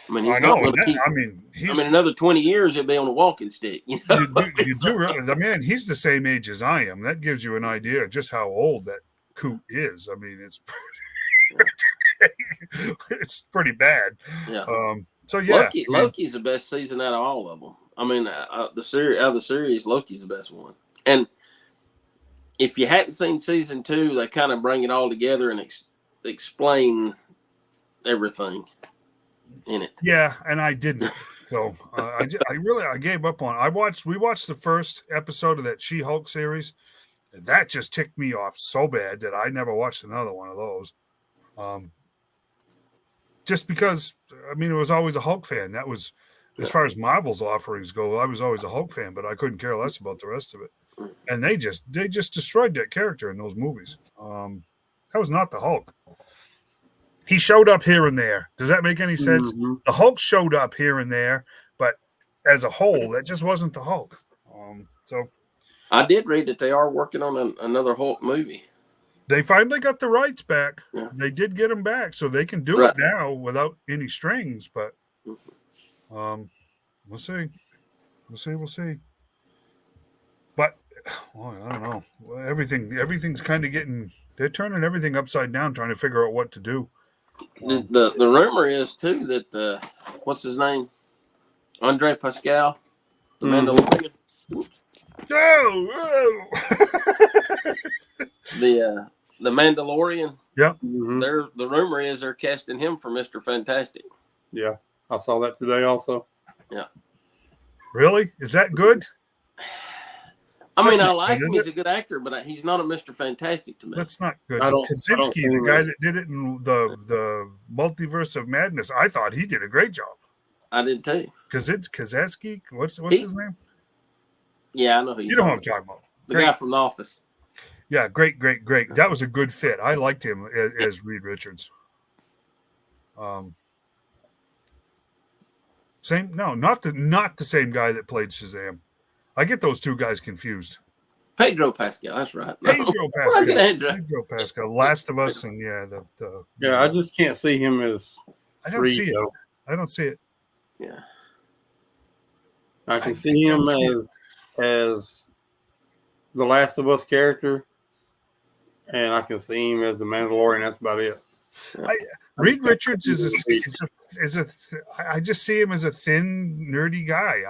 I mean, he's not going to keep. I mean, another 20 years he'll be on a walking stick. You do realize, I mean, he's the same age as I am. That gives you an idea of just how old that coot is. I mean, it's pretty bad. Yeah. So yeah, Loki's the best season out of all of them. I mean, the series, Loki's the best one. And if you hadn't seen season 2, they kind of bring it all together and explain everything in it. Yeah, and I didn't. So I gave up on it. We watched the first episode of that She-Hulk series. That just ticked me off so bad that I never watched another one of those. Just because, I mean, it was always a Hulk fan. That was, as far as Marvel's offerings go, I was always a Hulk fan, but I couldn't care less about the rest of it. And they just destroyed that character in those movies. That was not the Hulk. He showed up here and there. Does that make any sense? The Hulk showed up here and there, but as a whole, that just wasn't the Hulk. So I did read that they are working on another Hulk movie. They finally got the rights back. Yeah. They did get them back, so they can do it now without any strings. But we'll see. We'll see. But I don't know. Everything's kind of getting. They're turning everything upside down, trying to figure out what to do. The rumor is too that what's his name, Andre Pascal, the Mandalorian. The Mandalorian. Yeah. The rumor is they're casting him for Mr. Fantastic. Yeah, I saw that today also. Yeah. Really? Is that good? I mean, I like him. He's a good actor, but he's not a Mr. Fantastic to me. That's not good. Kaczynski, the guy that did it in the Multiverse of Madness, I thought he did a great job. I did too. Kaczynski, what's his name? Yeah, I know who you know who I'm talking about. The guy from The Office. Yeah, great. That was a good fit. I liked him as Reed Richards. Not the same guy that played Shazam. I get those two guys confused. Pedro Pascal. That's right. Pedro Pedro Pascal. Last of Us, and Yeah, I just can't see him as. I don't see it. I don't see it. Yeah. I can see him as the Last of Us character, and I can see him as the Mandalorian. That's about it. Reed Richards I just see him as a thin, nerdy guy.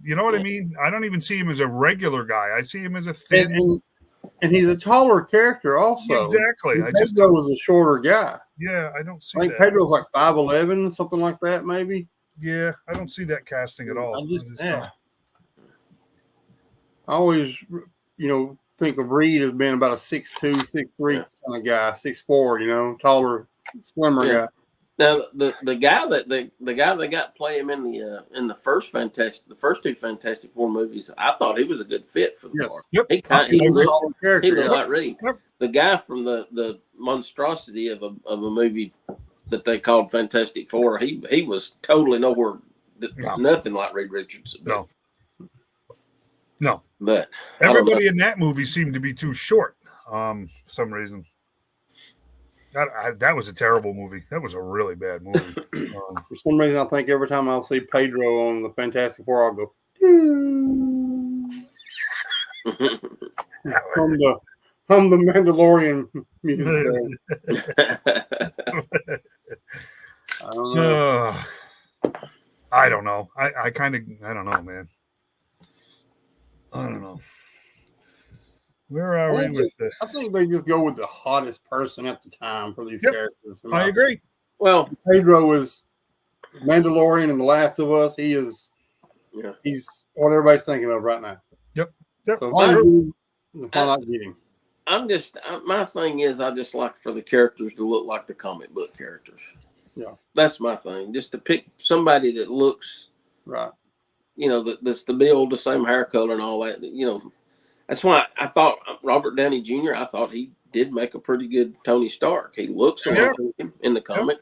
You know what I mean? I don't even see him as a regular guy. I see him as a thin. And he's a taller character also. Exactly. Pedro was a shorter guy. Yeah, I don't see I think that. Pedro's like 5'11", something like that, maybe. Yeah, I don't see that casting at all. I always, think of Reed as being about a 6'2", 6'3" kind of guy, 6'4", taller, slimmer guy. Now the guy that got play him in the first two Fantastic Four movies, I thought he was a good fit for the part. Yep. He looked like Reed. Yep. The guy from the monstrosity of a movie that they called Fantastic Four, he was totally nowhere, nothing like Reed Richards. No. But everybody in that movie seemed to be too short for some reason. That was a terrible movie. That was a really bad movie. For some reason, I think every time I'll see Pedro on the Fantastic Four, I'll go, I'm the Mandalorian music. I don't know. I don't know, man. I don't know. Where are we with this? I think they just go with the hottest person at the time for these characters. I agree. Well, Pedro is Mandalorian and The Last of Us. He's what everybody's thinking of right now. Yep. So why not get him? My thing is, I just like for the characters to look like the comic book characters. Yeah. That's my thing. Just to pick somebody that looks right. That's the build, the same hair color and all that. That's why I thought Robert Downey Jr., I thought he did make a pretty good Tony Stark. He looks a lot like him in the comic.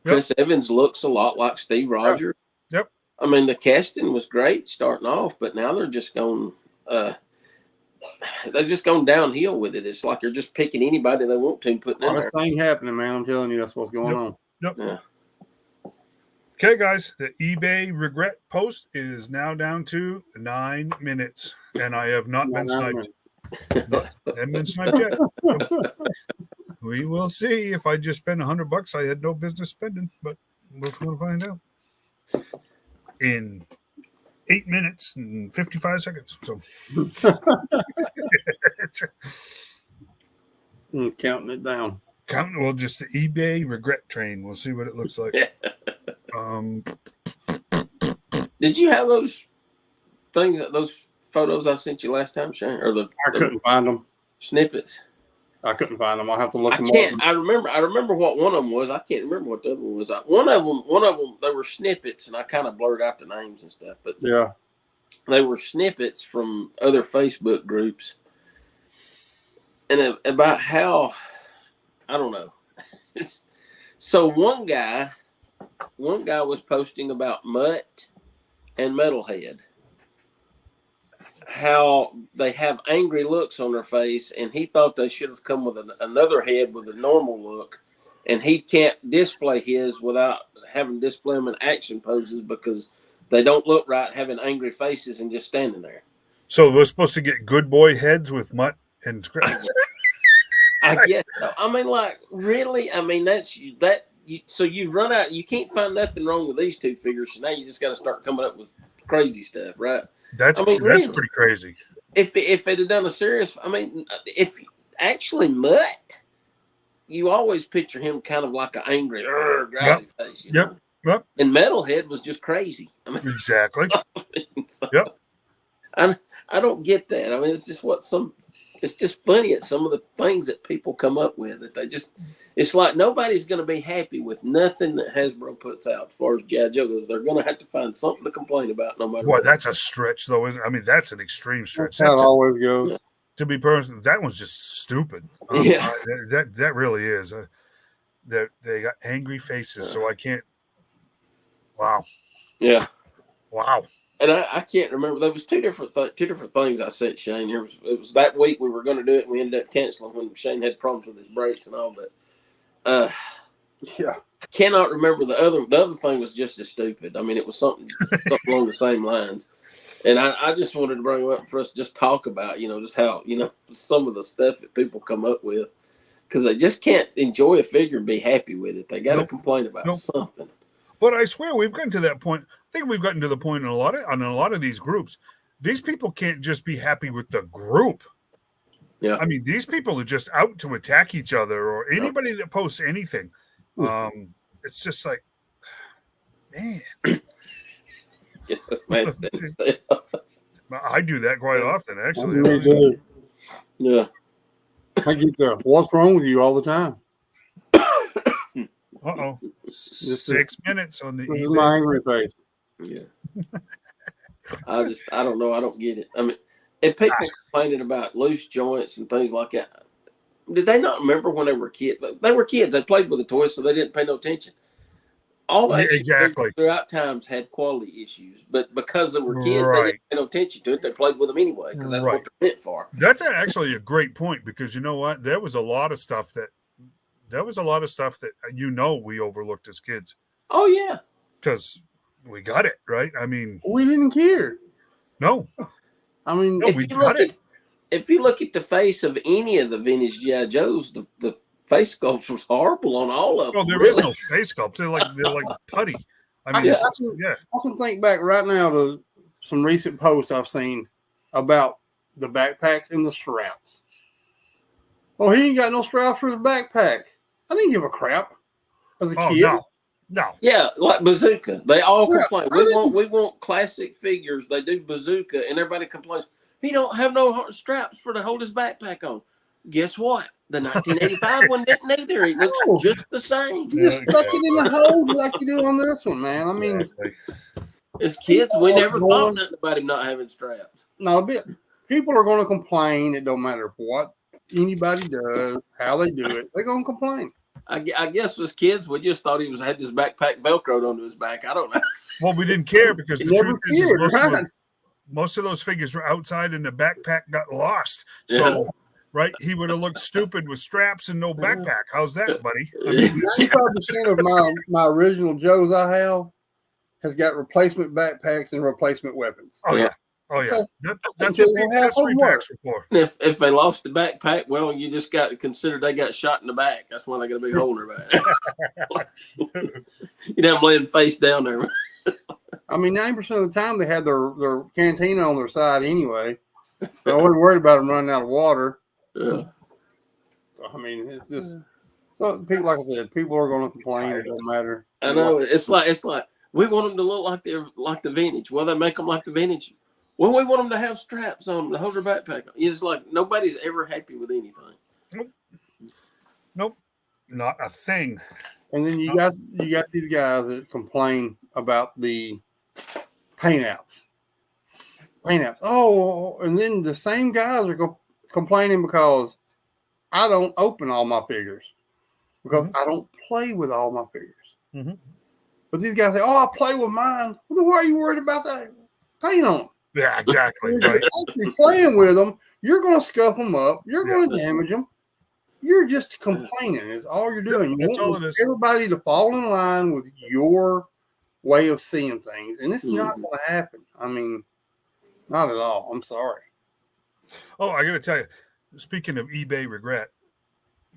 Yep. Chris Evans looks a lot like Steve Rogers. Yep. I mean, the casting was great starting off, but now they're just going downhill with it. It's like they're just picking anybody they want to and putting in there. This ain't happening, man. I'm telling you, that's what's going on. Yep. Yeah. Okay, guys, the eBay regret post is now down to 9 minutes, and I have not been sniped. Haven't been sniped yet. We will see. If I just spend $100, I had no business spending, but we're going to find out in 8 minutes and 55 seconds. So, counting it down. Well, just the eBay regret train. We'll see what it looks like. Did you have those photos I sent you last time, Shane? Or I couldn't find them. Snippets. I couldn't find them. I'll have to look them up. I remember what one of them was. I can't remember what the other one was. One of them, they were snippets, and I kind of blurred out the names and stuff. But yeah, they were snippets from other Facebook groups, and about how, I don't know. So one guy was posting about Mutt and Metalhead, how they have angry looks on their face, and he thought they should have come with another head with a normal look, and he can't display his without having to display them in action poses because they don't look right having angry faces and just standing there. So we're supposed to get good boy heads with Mutt and Scratch. I guess. I mean, like, really? I mean, so you've run out. You can't find nothing wrong with these two figures, so now you just got to start coming up with crazy stuff, right? That's pretty crazy. If it had done a serious, I mean, if actually Mutt, you always picture him kind of like an angry, growly face. You know? And Metalhead was just crazy. I mean, exactly. I don't get that. I mean, it's just it's just funny at some of the things that people come up with that it's like nobody's going to be happy with nothing that Hasbro puts out as far as G.I. Joe goes. They're going to have to find something to complain about no matter what. That's a stretch, though, isn't it? I mean, that's an extreme stretch. That's how it always goes. To be personal, that was just stupid. Yeah. That really is. They got angry faces, so I can't. Wow. Yeah. Wow. And I can't remember. There was two different things I sent Shane. It was that week we were going to do it, and we ended up canceling when Shane had problems with his brakes and all. But Yeah. I cannot remember the other. The other thing was just as stupid. I mean, it was something along the same lines. And I just wanted to bring it up for us to just talk about, just how, some of the stuff that people come up with. Because they just can't enjoy a figure and be happy with it. They got to complain about something. But I swear we've gotten to that point. I think we've gotten to the point on a lot of these groups. These people can't just be happy with the group. Yeah. I mean, these people are just out to attack each other or anybody that posts anything. It's just like, man. I do that quite often, actually. Yeah. I get the what's wrong with you all the time. 6 minutes on the This is my angry face. Yeah. I don't know. I don't get it. I mean, and people complaining about loose joints and things like that. Did they not remember when they were kids? They were kids. They played with the toys, so they didn't pay no attention. All exactly throughout times had quality issues, but because they were kids, they didn't pay no attention to it. They played with them anyway because that's what they're meant for. That's actually a great point because you know what? There was a lot of stuff that we overlooked as kids. Oh yeah, because we got it right. I mean, we didn't care. No, I mean, if you look at the face of any of the vintage G.I. Joes, the face sculpt was horrible on all of them. Oh, there is no face sculpt. They're like putty. I mean, I can think back right now to some recent posts I've seen about the backpacks and the straps. Oh, he ain't got no straps for his backpack. I didn't give a crap as a kid. No. Yeah, like Bazooka. They all complain. We want classic figures. They do Bazooka, and everybody complains. He don't have no straps for to hold his backpack on. Guess what? The 1985 one didn't either. It looks just the same. You just stuck it in the hole like you do on this one, man. I mean, as kids, we never thought nothing about him not having straps. Not a bit. People are going to complain. It don't matter what anybody does, how they do it. They're going to complain. I guess as kids, we just thought he had this backpack Velcroed onto his back. I don't know. Well, we didn't care because the truth is most of those figures were outside and the backpack got lost. So, he would have looked stupid with straps and no backpack. How's that, buddy? I mean, 95% of my original Joes I have has got replacement backpacks and replacement weapons. Oh, yeah. That's what the accessory packs are for. If they lost the backpack, well, you just got to consider they got shot in the back. That's why they got a big hole in their back. I'm laying face down there. I mean, 90% of the time they had their cantina on their side anyway. So I wasn't worried about them running out of water. Yeah. So, I mean, it's just people. Like I said, people are going to complain. It don't matter. I know. It's like we want them to look like the vintage. Well, they make them like the vintage. Well, we want them to have straps on them to hold their backpack on. It's like nobody's ever happy with anything. Nope. Not a thing. And then you got these guys that complain about the paint apps. Oh, and then the same guys are complaining because I don't open all my figures because I don't play with all my figures. Mm-hmm. But these guys say, "Oh, I play with mine." Well, why are you worried about that? Paint on them. Yeah, exactly. Right. If you're playing with them, you're going to scuff them up. You're going to damage them. You're just complaining. Is all you're doing. You want everybody to fall in line with your way of seeing things, and it's not going to happen. I mean, not at all. I'm sorry. Oh, I got to tell you. Speaking of eBay regret,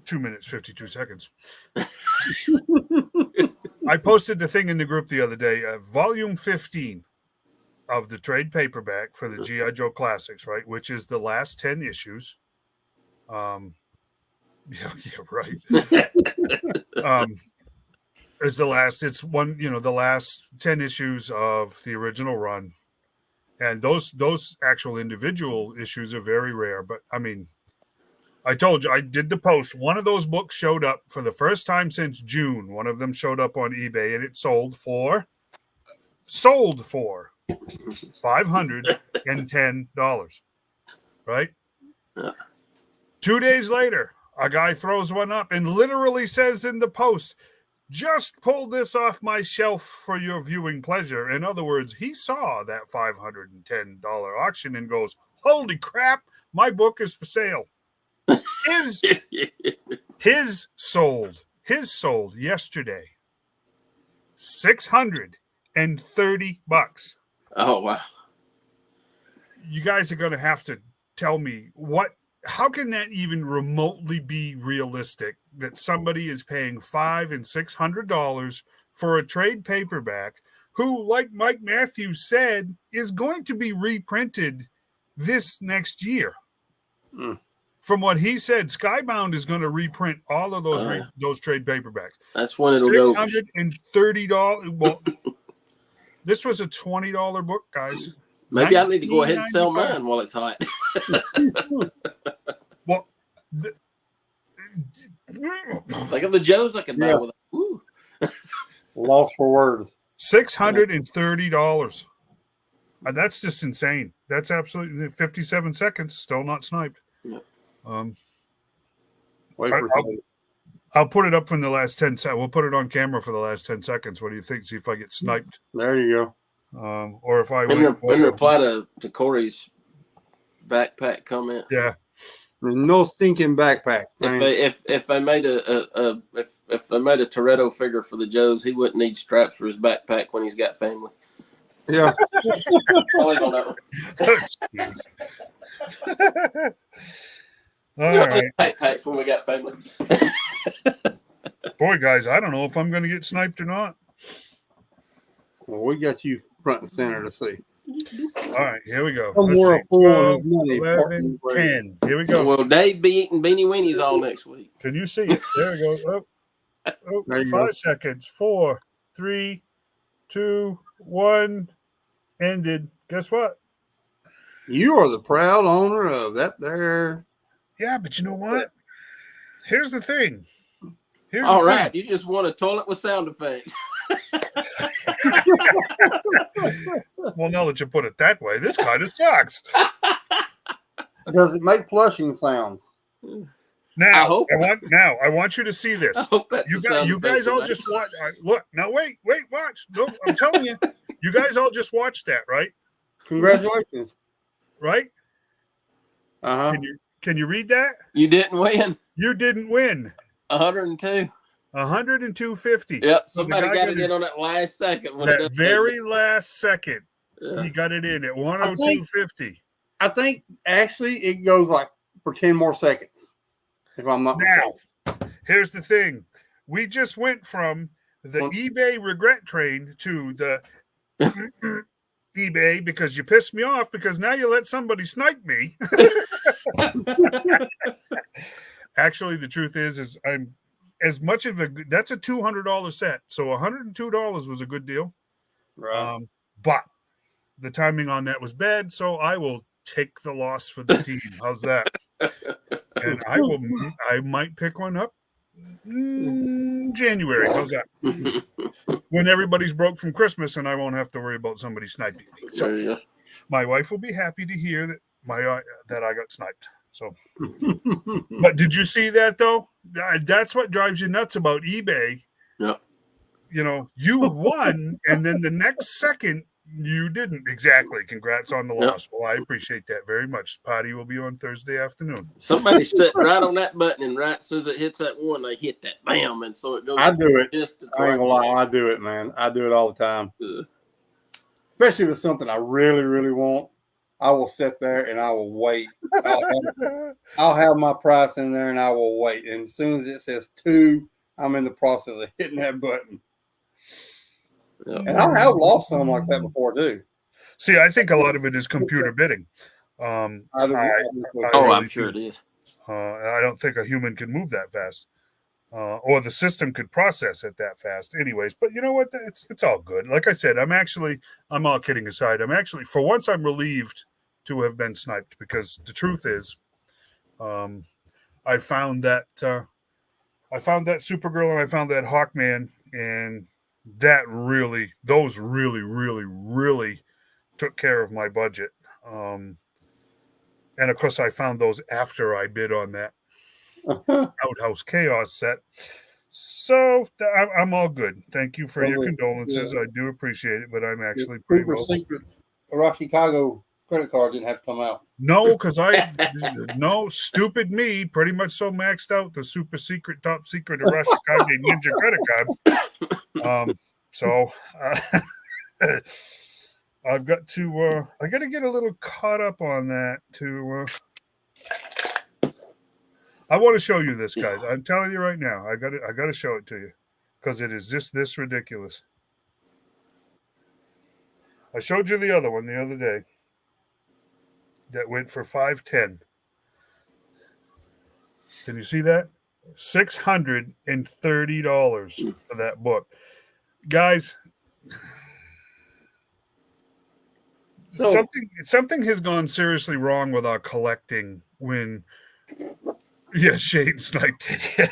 2 minutes 52 seconds. I posted the thing in the group the other day. Volume 15 of the trade paperback for the G.I. Joe Classics, right? Which is the last 10 issues. Right. Is the last, it's one, the last 10 issues of the original run. And those actual individual issues are very rare. But I mean, I told you, I did the post. One of those books showed up for the first time since June. One of them showed up on eBay and it sold for $510. Right? 2 days later, a guy throws one up and literally says in the post, just pulled this off my shelf for your viewing pleasure. In other words, he saw that $510 auction and goes, holy crap, my book is for sale. His sold yesterday. $630. Oh wow. You guys are going to have to tell me how can that even remotely be realistic that somebody is paying $500 and $600 for a trade paperback who, like Mike Matthews said, is going to be reprinted this next year. From what he said, Skybound is going to reprint all of those trade paperbacks. That's when it'll go. $630. Well, this was a $20 book, guys. Maybe I need to go ahead and sell mine while it's hot. Well, think of the Joes I could buy with it. Lost for words. $630. And that's just insane. That's absolutely 57 seconds, still not sniped. Yeah. I'll put it up from the last 10 seconds. We'll put it on camera for the last 10 seconds. What do you think? See if I get sniped. There you go. Or if I in reply to Corey's backpack comment. Yeah. No stinking backpack. If they made a Toretto figure for the Joes, he wouldn't need straps for his backpack when he's got family. Yeah. I'll leave on that one. All right. Backpacks when we got family. Boy, guys, I don't know if I'm going to get sniped or not. Well, we got you front and center to see. All right, here we go. Some more fool and money. 11, 10. Here we go. So will Dave be eating beanie weenies all next week? Can you see it? There we go. There you 5 go. seconds. 4, 3, 2, 1. Ended. Guess what? You are the proud owner of that there. Yeah, but you know what? Here's the thing. All right, you just want a toilet with sound effects. Well, now that you put it that way, this kind of sucks. Does it make flushing sounds? Now, I want you to see this. I hope that's You guys all just watch. Look, now wait, watch. No, I'm telling you, you guys all just watched that, right? Congratulations. Right? Uh-huh. Can you read that? You didn't win. You didn't win. 102. 102.50. Yep, somebody got it in on that last second. That very last second, he got it in at 102.50. I think actually it goes like for 10 more seconds. If I'm not mistaken. Here's the thing. We just went from the eBay regret train to the eBay because you pissed me off because now you let somebody snipe me. Actually, the truth is I'm as much of that's a $200 set. So $102 was a good deal. Right. But the timing on that was bad. So I will take the loss for the team. How's that? And I might pick one up in January. How's that? When everybody's broke from Christmas and I won't have to worry about somebody sniping me. So my wife will be happy to hear that that I got sniped. So, but did you see that though? That's what drives you nuts about eBay. Yep. You know, you won, and then the next second you didn't. Exactly. Congrats on the loss. Well, I appreciate that very much. Party will be on Thursday afternoon. Somebody sitting right on that button, and right as soon as it hits that one, they hit that bam, and so it goes. I do it. Just I ain't gonna lie, I do it, man. I do it all the time. Especially with something I really, really want. I will sit there and I will wait. I'll have my price in there and I will wait. And as soon as it says 2, I'm in the process of hitting that button. Yep. And I have lost some like that before too. See, I think a lot of it is computer bidding. I'm sure it is. I don't think a human can move that fast, or the system could process it that fast. Anyways, but you know what? It's all good. Like I said, I'm all kidding aside. For once, I'm relieved to have been sniped because the truth is, I found that Supergirl and I found that Hawkman, and those really took care of my budget. And of course, I found those after I bid on that Outhouse Chaos set. So I'm all good. Thank you for your condolences. I do appreciate it, but I'm actually pretty Super well. secret Chicago credit card didn't have to come out. No, because no, stupid me, pretty much so maxed out the super secret, top secret Arashikage Ninja credit card. So I've got to, I got to get a little caught up on that to. I want to show you this, guys. I'm telling you right now, I got to show it to you because it is just this ridiculous. I showed you the other one the other day that went for $510. Can you see that? $630 for that book. Guys, something has gone seriously wrong with our collecting when Shane sniped it.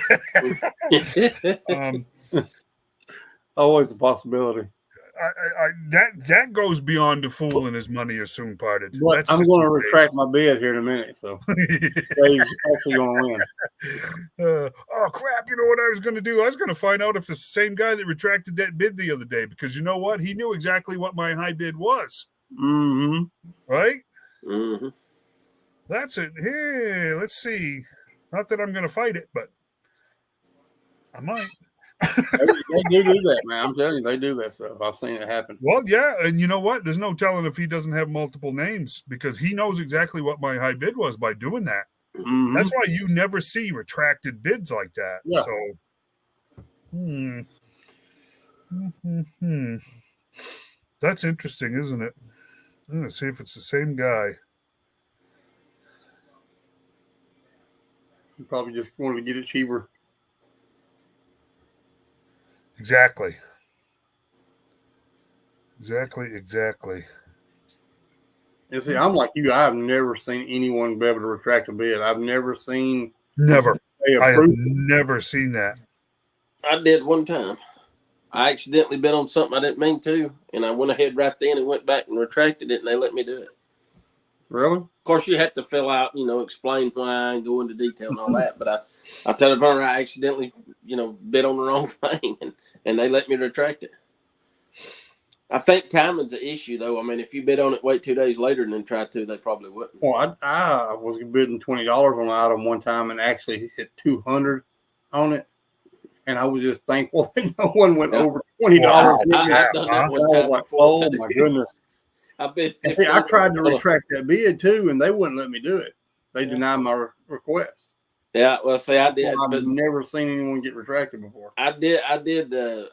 Always a possibility. That goes beyond a fool and his money are soon parted. But I'm going to retract my bid here in a minute, so Dave's actually going to win. Oh crap! You know what I was going to do? I was going to find out if it's the same guy that retracted that bid the other day, because you know what? He knew exactly what my high bid was. Mm-hmm. Right? Mm-hmm. That's it. Hey, let's see. Not that I'm going to fight it, but I might. They do that, man. I'm telling you, they do that stuff. I've seen it happen. Well, yeah, and you know what? There's no telling if he doesn't have multiple names, because he knows exactly what my high bid was by doing that. Mm-hmm. That's why you never see retracted bids like that. Yeah. So, that's interesting, isn't it? I'm going to see if it's the same guy. He probably just wanted to get it cheaper. Exactly. And see, I'm like you. I've never seen anyone be able to retract a bid. I've never seen. Never. I have never seen that. I did one time. I accidentally bid on something I didn't mean to, and I went ahead right then and went back and retracted it, and they let me do it. Really? Of course, you have to fill out, explain why and go into detail and all that. But I tell the burner I accidentally, bid on the wrong thing, and they let me retract it. I think timing's an issue, though. I mean, if you bid on it, wait 2 days later, and then try to, they probably wouldn't. Well, I was bidding $20 on an item one time and actually hit $200 on it, and I was just thankful that no one went over $20. Wow. I've done that one time like, before. oh my goodness! I bid. See, I tried to retract that bid too, and they wouldn't let me do it. They denied my request. Yeah, well, see, I did. Well, I've never seen anyone get retracted before. I did the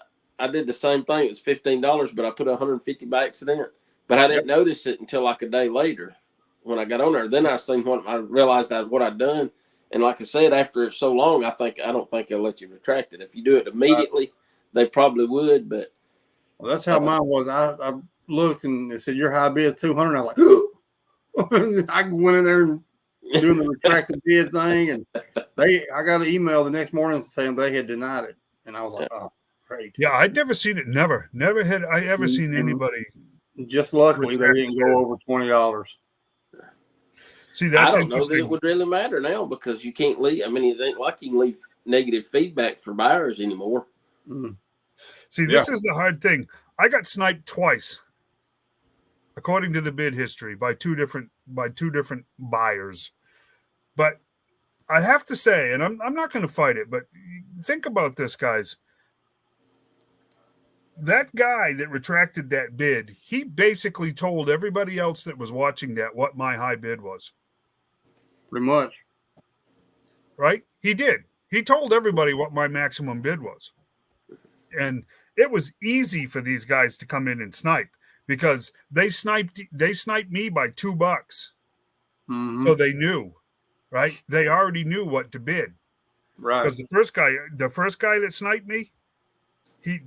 same thing. It was $15, but I put 150 by accident. But I didn't notice it until like a day later when I got on there. Then I seen I realized what I'd done. And like I said, after so long, I don't think they'll let you retract it. If you do it immediately, they probably would. But that's how mine was. I looked and it said your high bid is $200. I was like, ooh. I went in there and doing the retracted bid thing, and I got an email the next morning saying they had denied it, and I was like, oh, great. Yeah, I'd never seen it. Never had I ever seen anybody. Just luckily they didn't go over $20. See, that's I don't know that it would really matter now, because you can't leave. I mean, it ain't like you can leave negative feedback for buyers anymore. Mm. See, this is the hard thing. I got sniped twice, according to the bid history, by two different buyers. But I have to say, and I'm not going to fight it, but think about this, guys. That guy that retracted that bid, he basically told everybody else that was watching that what my high bid was. Pretty much. Right? He did. He told everybody what my maximum bid was. And it was easy for these guys to come in and snipe, because they sniped me by $2. Mm-hmm. So they knew, right? They already knew what to bid. Right. Because the first guy that sniped me, he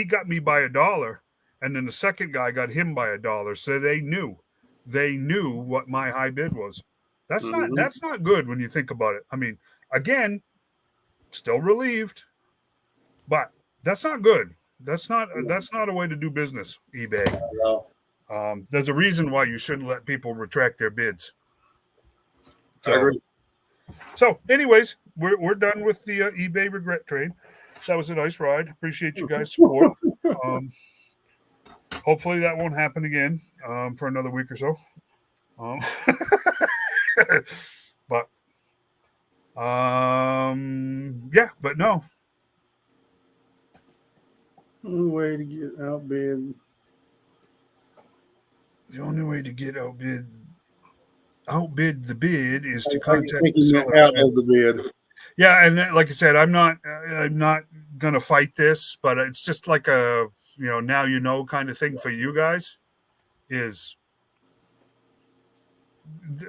got me by $1, and then the second guy got him by $1. So they knew what my high bid was. That's not good when you think about it. I mean, again, still relieved, but that's not good. That's not a way to do business, eBay. There's a reason why you shouldn't let people retract their bids. So anyways, we're done with the eBay regret train. that was a nice ride. Appreciate you guys' support. Hopefully that won't happen again for another week or so. But yeah, but no. Only way to get outbid. The only way to get outbid the bid is to I contact think the he meant seller. out of the bid. Yeah, and like I said, I'm not gonna fight this, but it's just like a now kind of thing for you guys. Is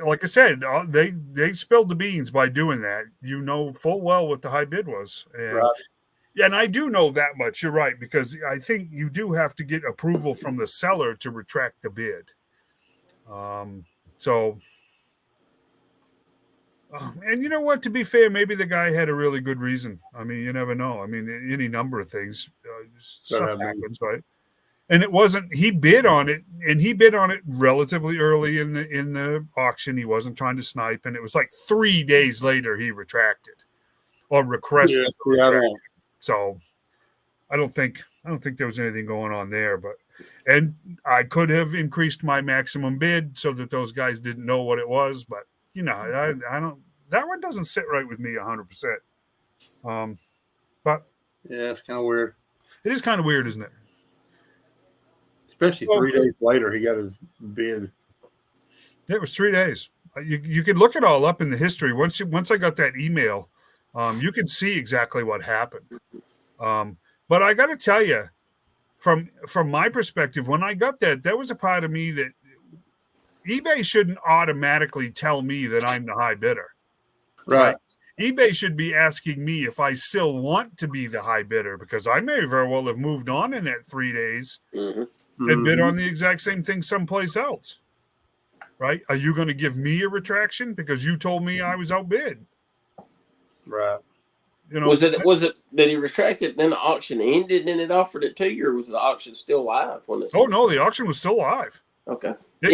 like I said, they spilled the beans by doing that. You know full well what the high bid was, and Right. yeah, and I do know that much. You're right, because I think you do have to get approval from the seller to retract the bid. So, and you know what? To be fair, maybe the guy had a really good reason. I mean, you never know. I mean, any number of things, stuff happens, right? And it wasn't. He bid on it, and he bid on it relatively early in the auction. He wasn't trying to snipe, and it was like 3 days later he retracted or requested. So I don't think there was anything going on there, and I could have increased my maximum bid so that those guys didn't know what it was, but I don't. That one doesn't sit right with me 100%. But yeah, it's kind of weird. It is kind of weird, isn't it? Especially 3 days later, he got his bid. It was 3 days. You could look it all up in the history. Once I got that email, you could see exactly what happened. But I got to tell you, from my perspective, when I got that, there was a part of me that eBay shouldn't automatically tell me that I'm the high bidder. Right. eBay should be asking me if I still want to be the high bidder, because I may very well have moved on in that 3 days and bid on the exact same thing someplace else. Right? Are you going to give me a retraction because you told me I was outbid? Right. Was it did he retract it, then the auction ended and it offered it to you, or was the auction still live when it? Oh no, the auction was still live. Okay. That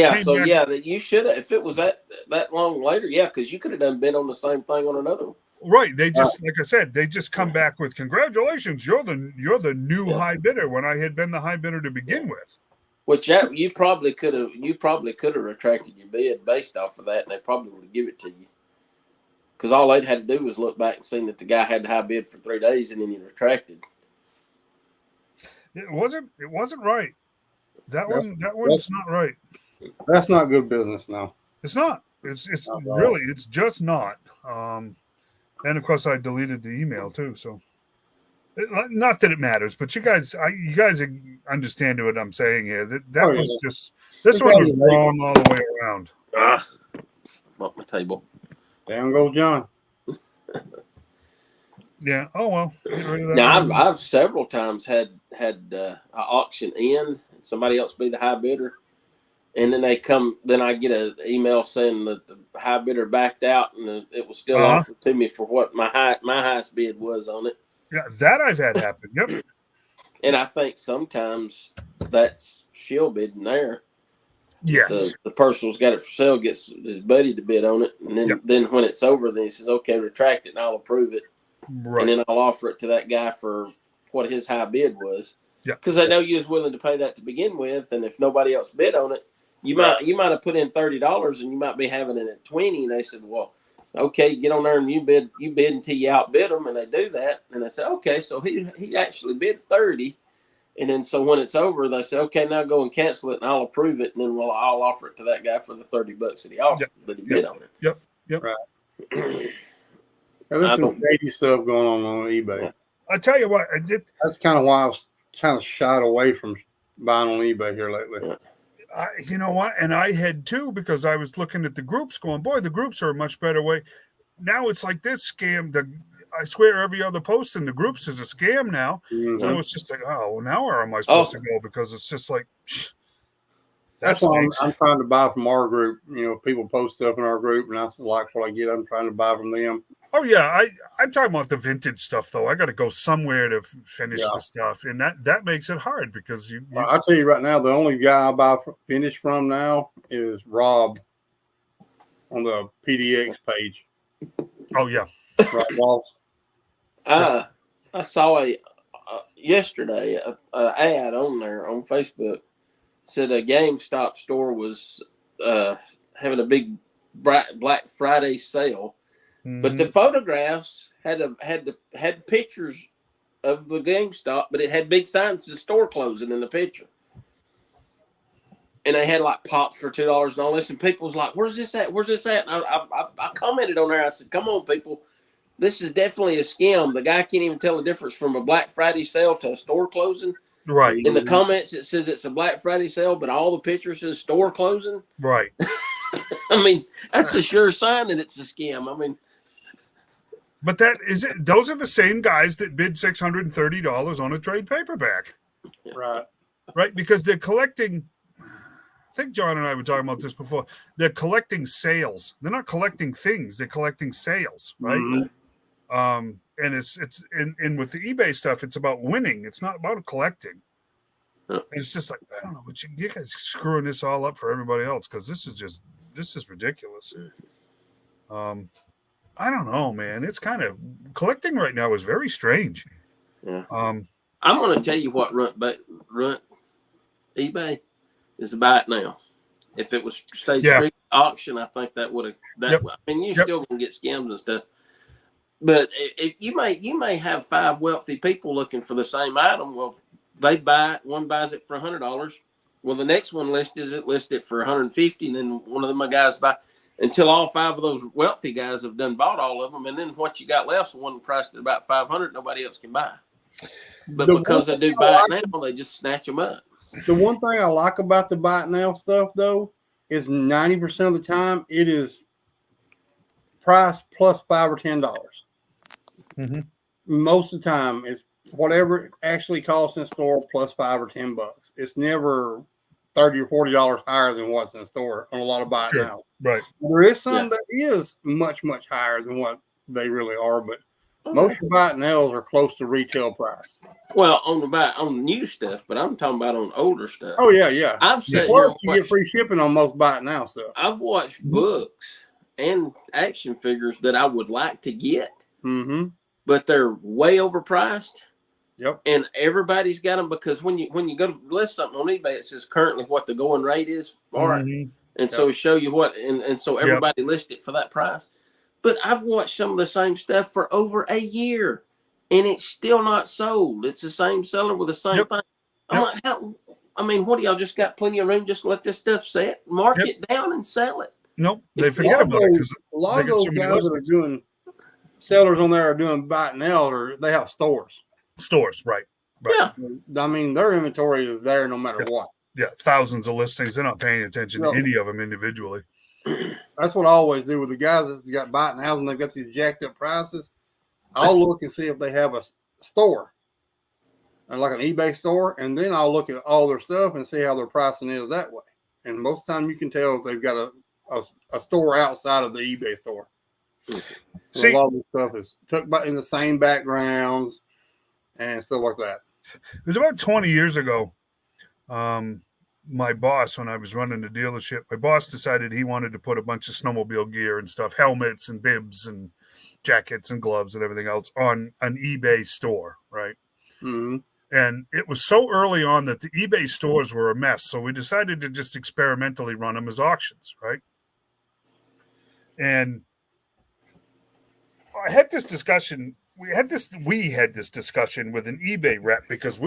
you should have, if it was that long later, because you could have done bid on the same thing on another one. Right. They just like I said, they just come back with congratulations, you're the new high bidder, when I had been the high bidder to begin with. Which you probably could have retracted your bid based off of that, and they probably would have given it to you. Because all they'd had to do was look back and see that the guy had the high bid for 3 days, and then he retracted. It wasn't right. One's not right. That's not good business now. It's not. It's really, it's just not. And of course I deleted the email too, so not that it matters, but you guys understand what I'm saying here. That was just, this one was wrong all the way around. Bump my table. Down goes John. Yeah. Oh well. Now I've several times had an auction end, and somebody else be the high bidder, and then I get an email saying that the high bidder backed out, and it was still offered to me for what my highest bid was on it. Yeah, that I've had happen. Yep. And I think sometimes that's shield bidding there. Yes. The person who's got it for sale gets his buddy to bid on it, and then when it's over, then he says, "Okay, retract it, and I'll approve it." Right. And then I'll offer it to that guy for what his high bid was. Yeah. Because I know you was willing to pay that to begin with, and if nobody else bid on it, you might have put in $30, and you might be having it at $20. And they said, "Well, okay, get on there and you bid until you outbid them," and they do that. And they say, "Okay, so he actually bid 30." And then so when it's over, they say, "Okay, now go and cancel it, and I'll approve it, and then I'll offer it to that guy for the $30 that he offered that he bid on it." Yep. Right. There's some shady stuff going on eBay. I tell you what, that's kind of why I was kind of shied away from buying on eBay here lately. You know what? And I had too, because I was looking at the groups going, boy, the groups are a much better way. Now it's like this scam. I swear every other post in the groups is a scam now. Mm-hmm. So it's just like, oh, well, now where am I supposed to go? Because it's just like, that's why I'm trying to buy from our group. People post stuff in our group, and that's like what I get. I'm trying to buy from them. Oh yeah, I'm talking about the vintage stuff though. I got to go somewhere to finish the stuff, and that makes it hard because I'll tell you right now, the only guy I buy finish from now is Rob on the PDX page. Oh yeah, Rob Walls. I saw yesterday a ad on there on Facebook said a GameStop store was having a big Black Friday sale, but the photographs had pictures of the GameStop, but it had big signs of store closing in the picture. And they had like pops for $2 and all this, and people was like, "Where's this at? Where's this at?" And I commented on there. I said, "Come on, people, this is definitely a scam. The guy can't even tell the difference from a Black Friday sale to a store closing." Right. In the comments, it says it's a Black Friday sale, but all the pictures says store closing. Right. I mean, that's a sure sign that it's a scam. I mean, but that is it. Those are the same guys that bid $630 on a trade paperback. Right. Right. Because they're collecting. I think John and I were talking about this before. They're collecting sales. They're not collecting things. They're collecting sales, right? Mm-hmm. And it's with the eBay stuff, it's about winning. It's not about collecting. It's just like, I don't know, but you guys screwing this all up for everybody else because this is ridiculous. I don't know, man. It's kind of collecting right now is very strange. Yeah. I'm going to tell you what Runt eBay is about now. If it was state street auction, I think that would have. I mean, you're still going to get scams and stuff. But if you may have 5 wealthy people looking for the same item. Well, they buy it. One buys it for $100. Well, the next one lists it for $150, and then one of them guys buy until all 5 of those wealthy guys have done bought all of them, and then what you got left is one priced at about $500. Nobody else can buy. But because they do buy it now, they just snatch them up. The one thing I like about the buy it now stuff, though, is 90% of the time it is price plus $5 or $10. Mm-hmm. Most of the time, it's whatever it actually costs in store plus $5 or $10. It's never $30 or $40 higher than what's in the store on a lot of buy it now. Right. There is some that is much higher than what they really are, but most of the buy it nows are close to retail price. Well, on new stuff, but I'm talking about on older stuff. Oh yeah. I've said you get free shipping on most buy it now stuff. I've watched books and action figures that I would like to get, but they're way overpriced. Yep. And everybody's got them because when you go to list something on eBay, it says currently what the going rate is for it, and so it show you what, and so everybody lists it for that price. But I've watched some of the same stuff for over a year, and it's still not sold. It's the same seller with the same thing. I'm like, I mean, what do y'all just got plenty of room? Just let this stuff set, mark it down, and sell it. Nope, they forget about it. A lot of those guys that are doing sellers on there are doing buy it now, or they have stores. Stores, right. Yeah. I mean, their inventory is there no matter what. Yeah, thousands of listings. They're not paying attention to any of them individually. That's what I always do with the guys that's got buy it now and they've got these jacked up prices. I'll look and see if they have a store, like an eBay store, and then I'll look at all their stuff and see how their pricing is that way. And most time you can tell if they've got a store outside of the eBay store. See, a lot of the stuff is took in the same backgrounds and stuff like that. It was about 20 years ago. My boss, when I was running the dealership, my boss decided he wanted to put a bunch of snowmobile gear and stuff, helmets and bibs and jackets and gloves and everything else on an eBay store, right? Mm-hmm. And it was so early on that the eBay stores were a mess, so we decided to just experimentally run them as auctions, right? And I had this discussion. We had this discussion with an eBay rep because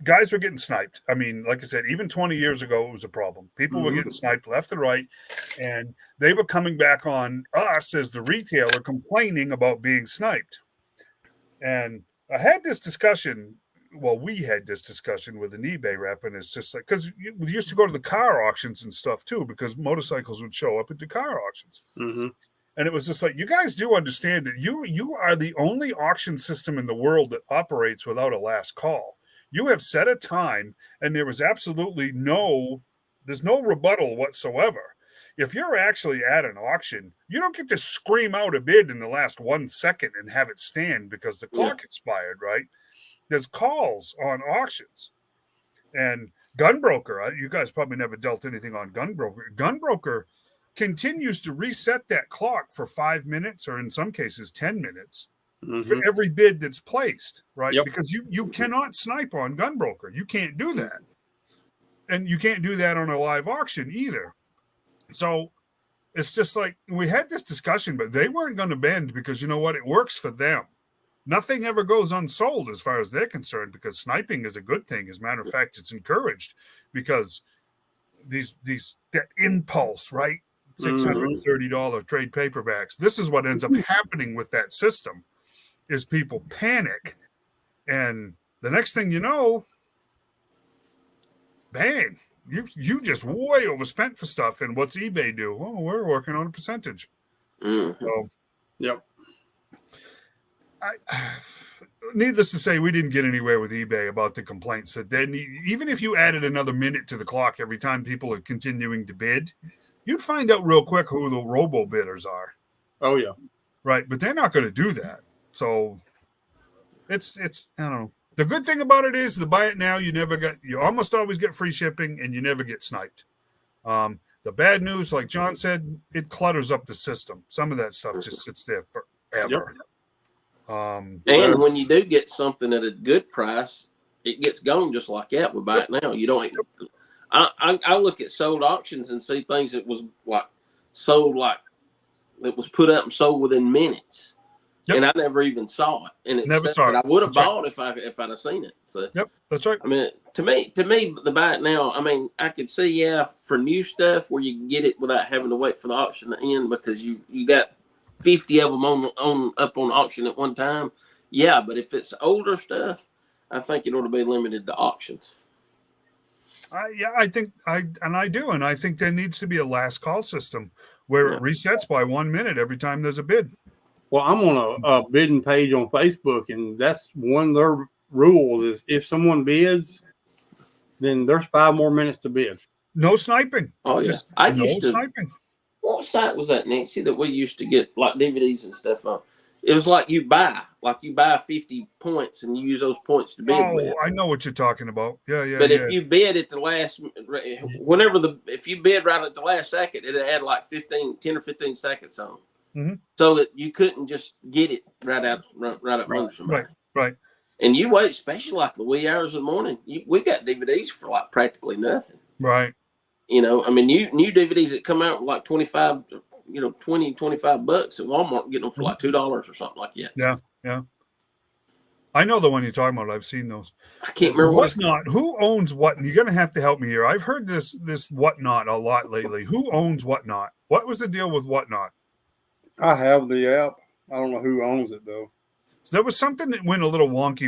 guys were getting sniped. I mean, like I said, even 20 years ago, it was a problem. People were getting sniped left and right, and they were coming back on us as the retailer complaining about being sniped. And I had this discussion. Well, we had this discussion with an eBay rep, and it's just like, because we used to go to the car auctions and stuff too, because motorcycles would show up at the car auctions. Mm-hmm. And it was just like, you guys do understand that you are the only auction system in the world that operates without a last call. You have set a time, and there was absolutely there's no rebuttal whatsoever. If you're actually at an auction, you don't get to scream out a bid in the last 1 second and have it stand because the clock expired, right? There's calls on auctions. And Gunbroker, you guys probably never dealt anything on Gunbroker. Gunbroker continues to reset that clock for 5 minutes or in some cases 10 minutes for every bid that's placed, right? Yep. Because you cannot snipe on Gunbroker. You can't do that. And you can't do that on a live auction either. So it's just like we had this discussion, but they weren't going to bend because you know what? It works for them. Nothing ever goes unsold as far as they're concerned because sniping is a good thing. As a matter of fact, it's encouraged because that impulse, right? $630 trade paperbacks. This is what ends up happening with that system is people panic. And the next thing you know, bang, you just way overspent for stuff. And what's eBay do? Oh, we're working on a percentage. So, yep. Needless to say, we didn't get anywhere with eBay about the complaints that even if you added another minute to the clock every time people are continuing to bid, you'd find out real quick who the robo bidders are. Oh yeah, right. But they're not going to do that. So it's I don't know. The good thing about it is the buy it now. You almost always get free shipping and you never get sniped. The bad news, like John said, it clutters up the system. Some of that stuff just sits there forever. Yep. And when you do get something at a good price, it gets gone just like that. We buy it now. You don't. I look at sold auctions and see things that was like sold that was put up and sold within minutes, and I never even saw it. And it's never saw it. I would have bought if I'd have seen it. So yep, that's right. I mean, to me, the buy it now. I mean, I could see for new stuff where you can get it without having to wait for the auction to end because you got 50 of them up on auction at one time. Yeah, but if it's older stuff, I think it ought to be limited to auctions. I think I do. And I think there needs to be a last call system where it resets by 1 minute every time there's a bid. Well, I'm on a bidding page on Facebook, and that's one of their rules is if someone bids, then there's 5 more minutes to bid. No sniping. Oh, yeah. Just sniping. What site was that, Nancy, that we used to get like DVDs and stuff on? It was like you buy 50 points and you use those points to bid with. I know what you're talking about. Yeah. But if you bid at the last, if you bid right at the last second, it had like 10 or 15 seconds on, so that you couldn't just get it right up under somebody. Right. And you wait, especially like the wee hours of the morning. We got DVDs for like practically nothing. Right. You know, I mean, new DVDs that come out like 25, $20, $25 at Walmart, getting them for like $2 or something like that. Yeah. I know the one you're talking about. I've seen those. I can't remember Whatnot. Who owns what? And you're going to have to help me here. I've heard this Whatnot a lot lately. Who owns Whatnot? What was the deal with Whatnot? I have the app. I don't know who owns it though. So there was something that went a little wonky.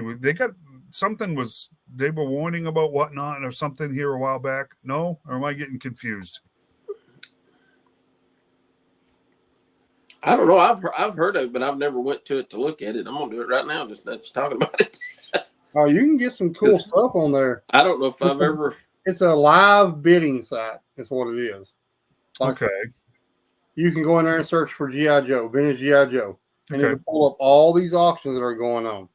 They were warning about Whatnot or something here a while back. No, or am I getting confused? I don't know. I've heard of it, but I've never went to it to look at it. I'm gonna do it right now. Just talking about it. Oh, you can get some cool stuff on there. I don't know if I've ever. It's a live bidding site. Is what it is. Okay. You can go in there and search for G.I. Joe, vintage G.I. Joe, and you can pull up all these auctions that are going on.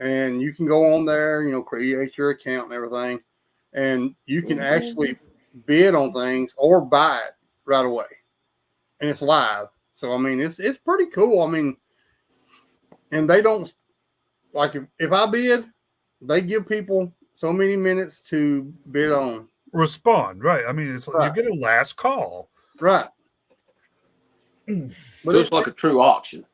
And you can go on there, create your account and everything, and you can actually bid on things or buy it right away, and it's live. So I mean, it's pretty cool. I mean, and they don't like if I bid, they give people so many minutes to bid on. Respond, right? I mean, it's like you get a last call, right? But it's like a true auction.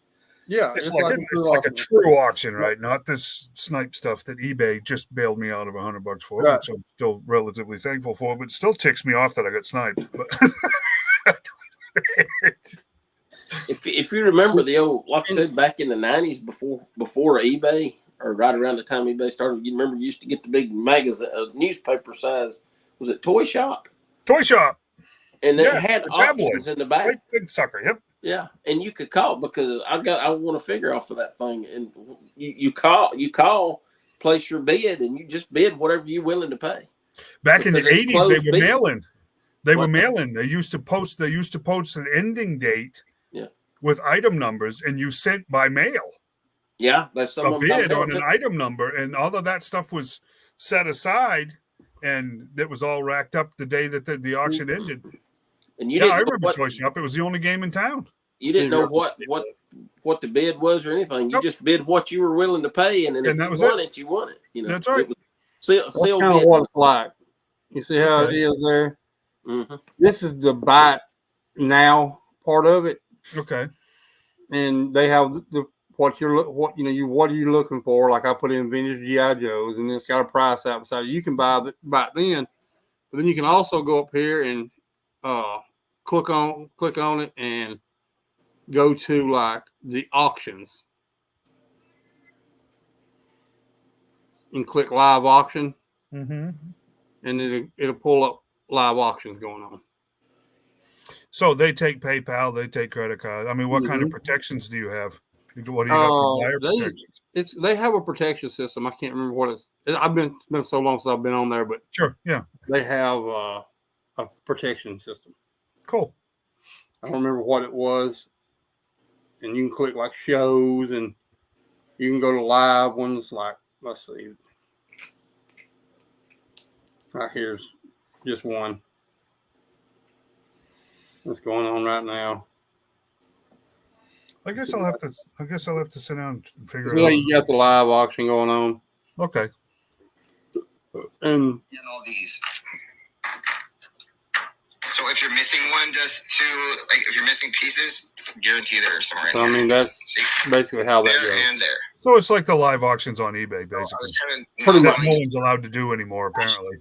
Yeah, it's like a true auction, right? Not this snipe stuff that eBay just bailed me out of $100 for, which I'm still relatively thankful for. But it still ticks me off that I got sniped. But if you remember the old, like I said, back in the 90s before eBay, or right around the time eBay started, you remember you used to get the big magazine, newspaper size. Was it Toy Shop? Toy Shop. And it had auctions in the back. Big sucker, yep. Yeah, and you could call because I want to figure off of that thing, and you call, place your bid, and you just bid whatever you're willing to pay. Back in the 80s, they were mailing. They were mailing. They used to post an ending date with item numbers, and you sent by mail. Yeah, that's a bid on an item number, and all of that stuff was set aside, and it was all racked up the day that the auction ended. And I remember Toy Shop. It was the only game in town. You didn't know what the bid was or anything. You just bid what you were willing to pay, and then if you won it, you won it. You know, that's right. It was That's kind of what it's like. You see how it is there? Mm-hmm. This is the buy now part of it. Okay. And they have what are you looking for? Like I put in vintage GI Joes, and it's got a price out beside it. You can buy it then, but then you can also go up here and click on it and go to like the auctions and click live auction, Mm-hmm. and it'll pull up live auctions going on. So they take PayPal, they take credit card. I mean, what kind of protections do you have? What do you got for buyer protections? They have a protection system. I can't remember what it's been so long since I've been on there, but sure, yeah. They have a protection system. Cool. I don't remember what it was. And you can click like shows, and you can go to live ones. Like, let's see. Right here's just one that's going on right now. I guess I'll have to sit down and figure it out. You got the live auction going on. Okay. And all these. So if you're missing one, if you're missing pieces, guarantee they're somewhere. So I mean, that's basically how that goes. And there. So it's like the live auctions on eBay, basically. Pretty much. No one's allowed to do anymore, apparently.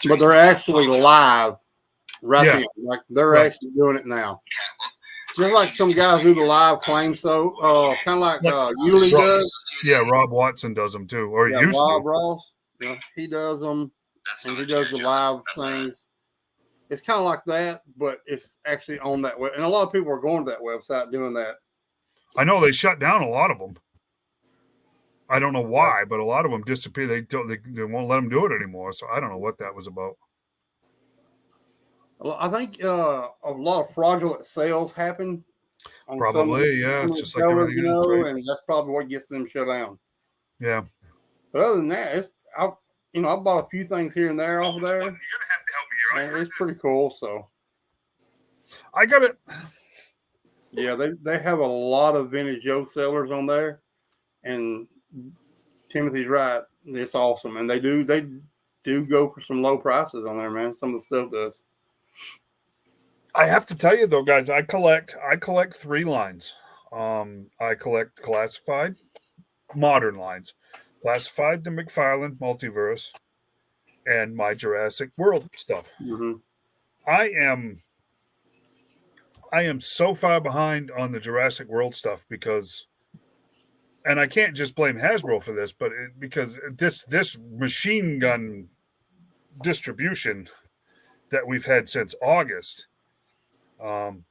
But they're actually live right now. Like they're actually doing it now. Just like some guys do the live claim, so kind of like Yuli does. Yeah, Rob Watson does them too, or he used Rob to. Ross, he does them, and he does the live things. It's kind of like that, but it's actually on that web. And a lot of people are going to that website doing that. I know they shut down a lot of them. I don't know why, but a lot of them disappear. They won't let them do it anymore. So I don't know what that was about. Well, I think a lot of fraudulent sales happen. Probably, just like everything else, right? And that's probably what gets them shut down. Yeah. But other than that, I bought a few things here and there off of there. You're gonna have to help me, right? And it's pretty cool. So I got it. Yeah, they have a lot of vintage Joe sellers on there, and Timothy's right. It's awesome, and they do go for some low prices on there, man. Some of the stuff does. I have to tell you though, guys, I collect 3 lines. I collect classified, modern lines, classified to McFarlane Multiverse, and my Jurassic World stuff. Mm-hmm. I am so far behind on the Jurassic World stuff because, and I can't just blame Hasbro for this, but because this machine gun distribution that we've had since August,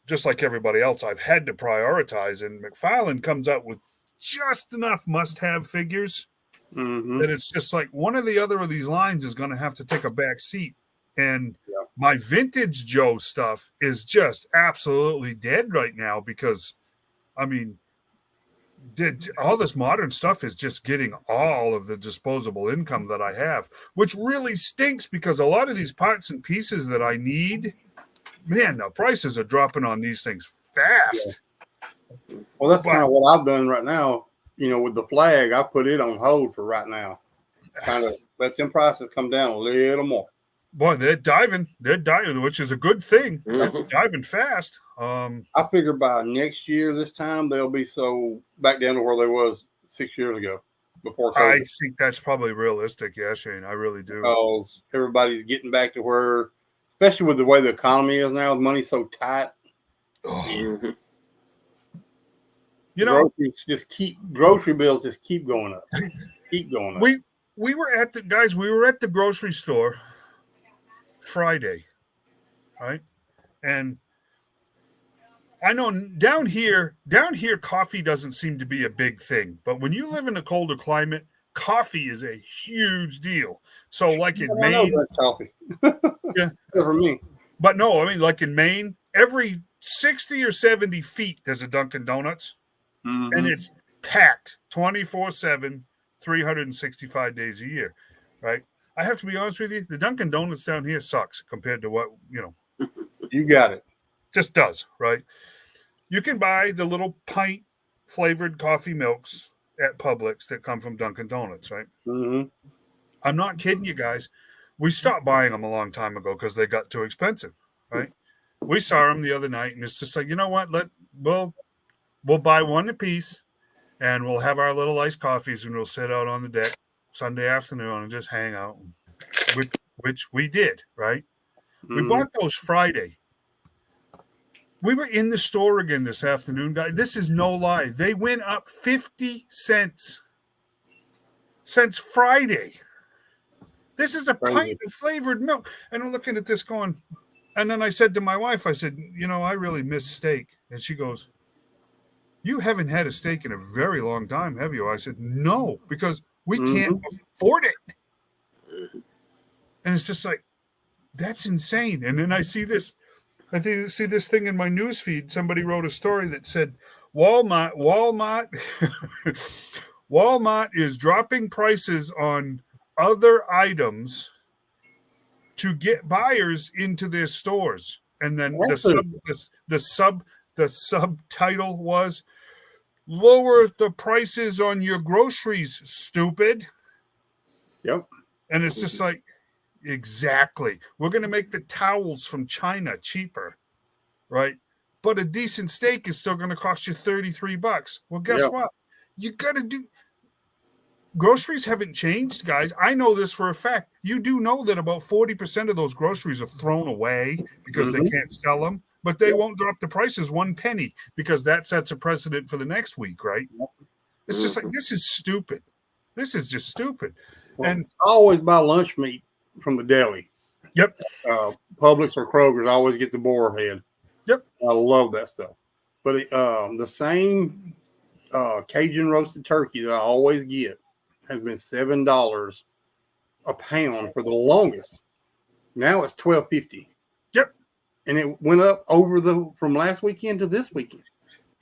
just like everybody else, I've had to prioritize, and McFarlane comes out with just enough must-have figures that it's just like one or the other of these lines is going to have to take a back seat. And my vintage Joe stuff is just absolutely dead right now because, I mean, all this modern stuff is just getting all of the disposable income that I have, which really stinks because a lot of these parts and pieces that I need, man, the prices are dropping on these things fast. Yeah. Well, that's kind of what I've done right now. With the flag, I put it on hold for right now. Kind of let them prices come down a little more. Boy, they're diving, which is a good thing. It's diving fast. I figure by next year, this time, they'll be so back down to where they was 6 years ago before COVID. I think that's probably realistic. Yeah, Shane, I really do. Because everybody's getting back to where, especially with the way the economy is now, the money's so tight. Oh. Grocery bills just keep going up. Keep going up. We were at the grocery store Friday, right? And I know down here, coffee doesn't seem to be a big thing. But when you live in a colder climate, coffee is a huge deal. So, like in Maine, coffee. Yeah, for me. But no, I mean, like in Maine, every 60 or 70 feet there's a Dunkin' Donuts, and it's packed 24/7, 365 days a year, right? I have to be honest with you, the Dunkin' Donuts down here sucks compared to what, You got it. Just does, right? You can buy the little pint flavored coffee milks at Publix that come from Dunkin' Donuts, right? Mm-hmm. I'm not kidding you guys. We stopped buying them a long time ago because they got too expensive, right? We saw them the other night, and it's just like, you know what? We'll buy one apiece, and we'll have our little iced coffees, and we'll sit out on the deck Sunday afternoon and just hang out, which we did, right? We bought those Friday. We were in the store again this afternoon, guys. This is no lie. They went up 50 cents since Friday. This is a pint of flavored milk. And I'm looking at this going, and then I said to my wife, I said, you know, I really miss steak. And she goes, you haven't had a steak in a very long time, have you? I said, no, because we can't afford it. And it's just like, that's insane. And then I see this thing in my news feed. Somebody wrote a story that said Walmart is dropping prices on other items to get buyers into their stores. And then the subtitle was lower the prices on your groceries, stupid. Yep. And it's just like, exactly. We're going to make the towels from China cheaper, right? But a decent steak is still going to cost you $33. Well, guess what? You got to do. Groceries haven't changed, guys. I know this for a fact. You do know that about 40% of those groceries are thrown away because they can't sell them, but they won't drop the prices 1 penny because that sets a precedent for the next week, right? It's just like, this is stupid. This is just stupid. Well, and I always buy lunch meat from the deli. Yep. Publix or Kroger's, I always get the boar head. Yep. I love that stuff. But the same Cajun roasted turkey that I always get has been $7 a pound for the longest. Now it's $12.50. Yep. And it went up from last weekend to this weekend.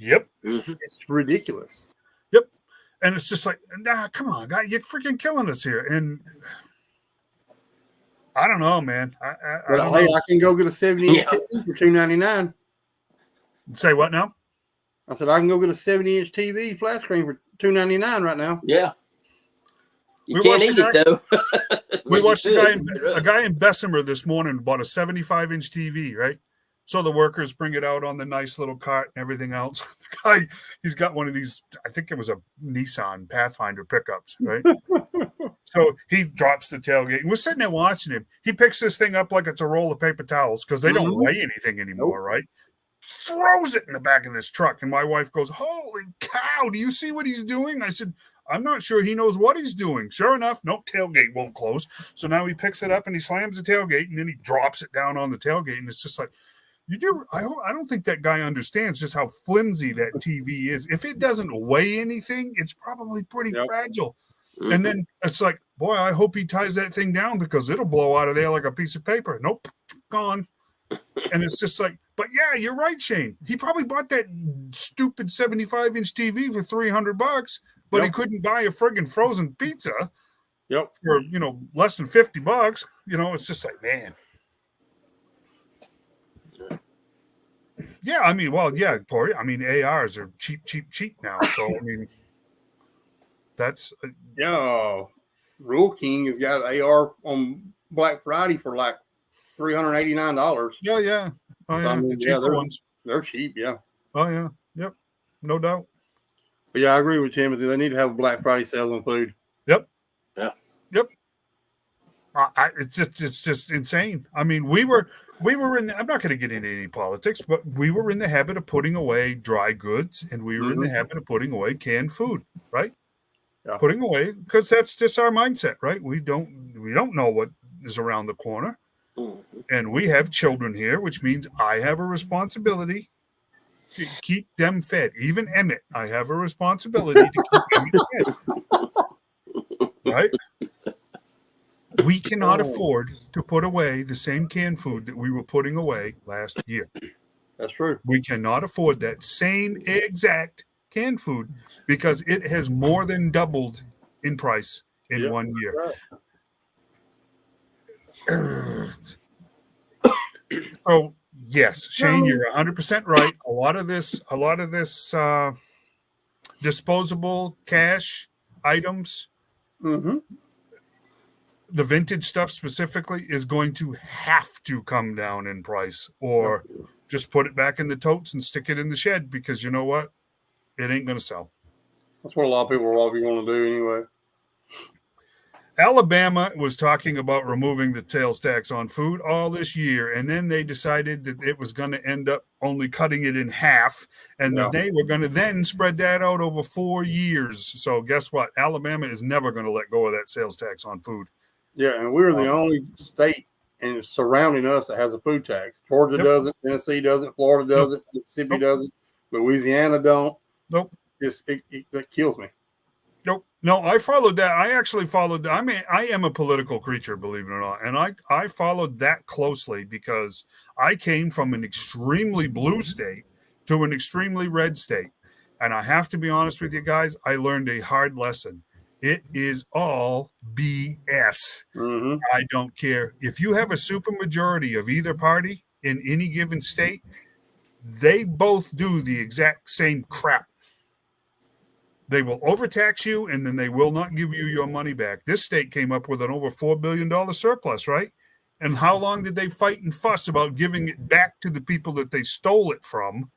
Yep. It's ridiculous. Yep. And it's just like, nah, come on, guy, you're freaking killing us here. And I don't know, man. I don't know. I can go get a 70-inch TV for $2.99. Say what now? I said I can go get a 70-inch TV flat screen for $2.99 right now. Yeah. You can't eat it though. We watched a guy in Bessemer this morning bought a 75-inch TV, right? So the workers bring it out on the nice little cart and everything else. The guy, he's got one of these, I think it was a Nissan Pathfinder pickups, right? So he drops the tailgate, and we're sitting there watching him. He picks this thing up like it's a roll of paper towels because they don't weigh anything anymore, right? Throws it in the back of this truck, and my wife goes, holy cow, do you see what he's doing? I said, I'm not sure he knows what he's doing. Sure enough, nope, tailgate won't close. So now he picks it up and he slams the tailgate, and then he drops it down on the tailgate, and it's just like, I don't think that guy understands just how flimsy that TV is. If it doesn't weigh anything, it's probably pretty fragile. And then it's like, boy, I hope he ties that thing down because it'll blow out of there like a piece of paper. Nope, gone. And it's just like, but yeah, you're right, Shane. He probably bought that stupid 75-inch TV for $300, but he couldn't buy a friggin' frozen pizza for, less than $50. It's just like, man. Yeah, I mean, Corey. I mean, ARs are cheap now. So, I mean, that's Rule King has got AR on Black Friday for like $389. Yeah. Oh yeah, the cheaper ones. They're cheap. Yeah. Oh yeah. Yep. No doubt. But yeah, I agree with Timothy. They need to have a Black Friday sales on food. Yep. Yeah. Yep. It's just insane. I mean, we were in. I'm not going to get into any politics, but we were in the habit of putting away dry goods, and we were in the habit of putting away canned food, right? Yeah. Putting away because that's just our mindset, right? We don't know what is around the corner, and we have children here, which means I have a responsibility to keep them fed. Even Emmeett, I have a responsibility to keep Emmeett fed, right? We cannot afford to put away the same canned food that we were putting away last year. That's true. We cannot afford that same exact canned food because it has more than doubled in price in 1 year. Right. So, Yes, Shane, you're 100% right. A lot of this disposable cash items, Mm-hmm. the vintage stuff specifically, is going to have to come down in price, or just put it back in the totes and stick it in the shed, because you know what? It ain't going to sell. That's what a lot of people are probably going to do anyway. Alabama was talking about removing the sales tax on food all this year, and then they decided that it was going to end up only cutting it in half, and that they were going to then spread that out over 4 years. So guess what? Alabama is never going to let go of that sales tax on food. Yeah, and we're the only state and surrounding us that has a food tax. Georgia doesn't, Tennessee doesn't, Florida doesn't, Mississippi doesn't, Louisiana don't. Nope. That kills me. Nope. No, I followed that. I actually followed. I mean, I am a political creature, believe it or not. And I followed that closely because I came from an extremely blue state to an extremely red state. And I have to be honest with you guys, I learned a hard lesson. It is all BS. Mm-hmm. I don't care. If you have a supermajority of either party in any given state, they both do the exact same crap. They will overtax you, and then they will not give you your money back. This state came up with an over $4 billion surplus, right? And how long did they fight and fuss about giving it back to the people that they stole it from?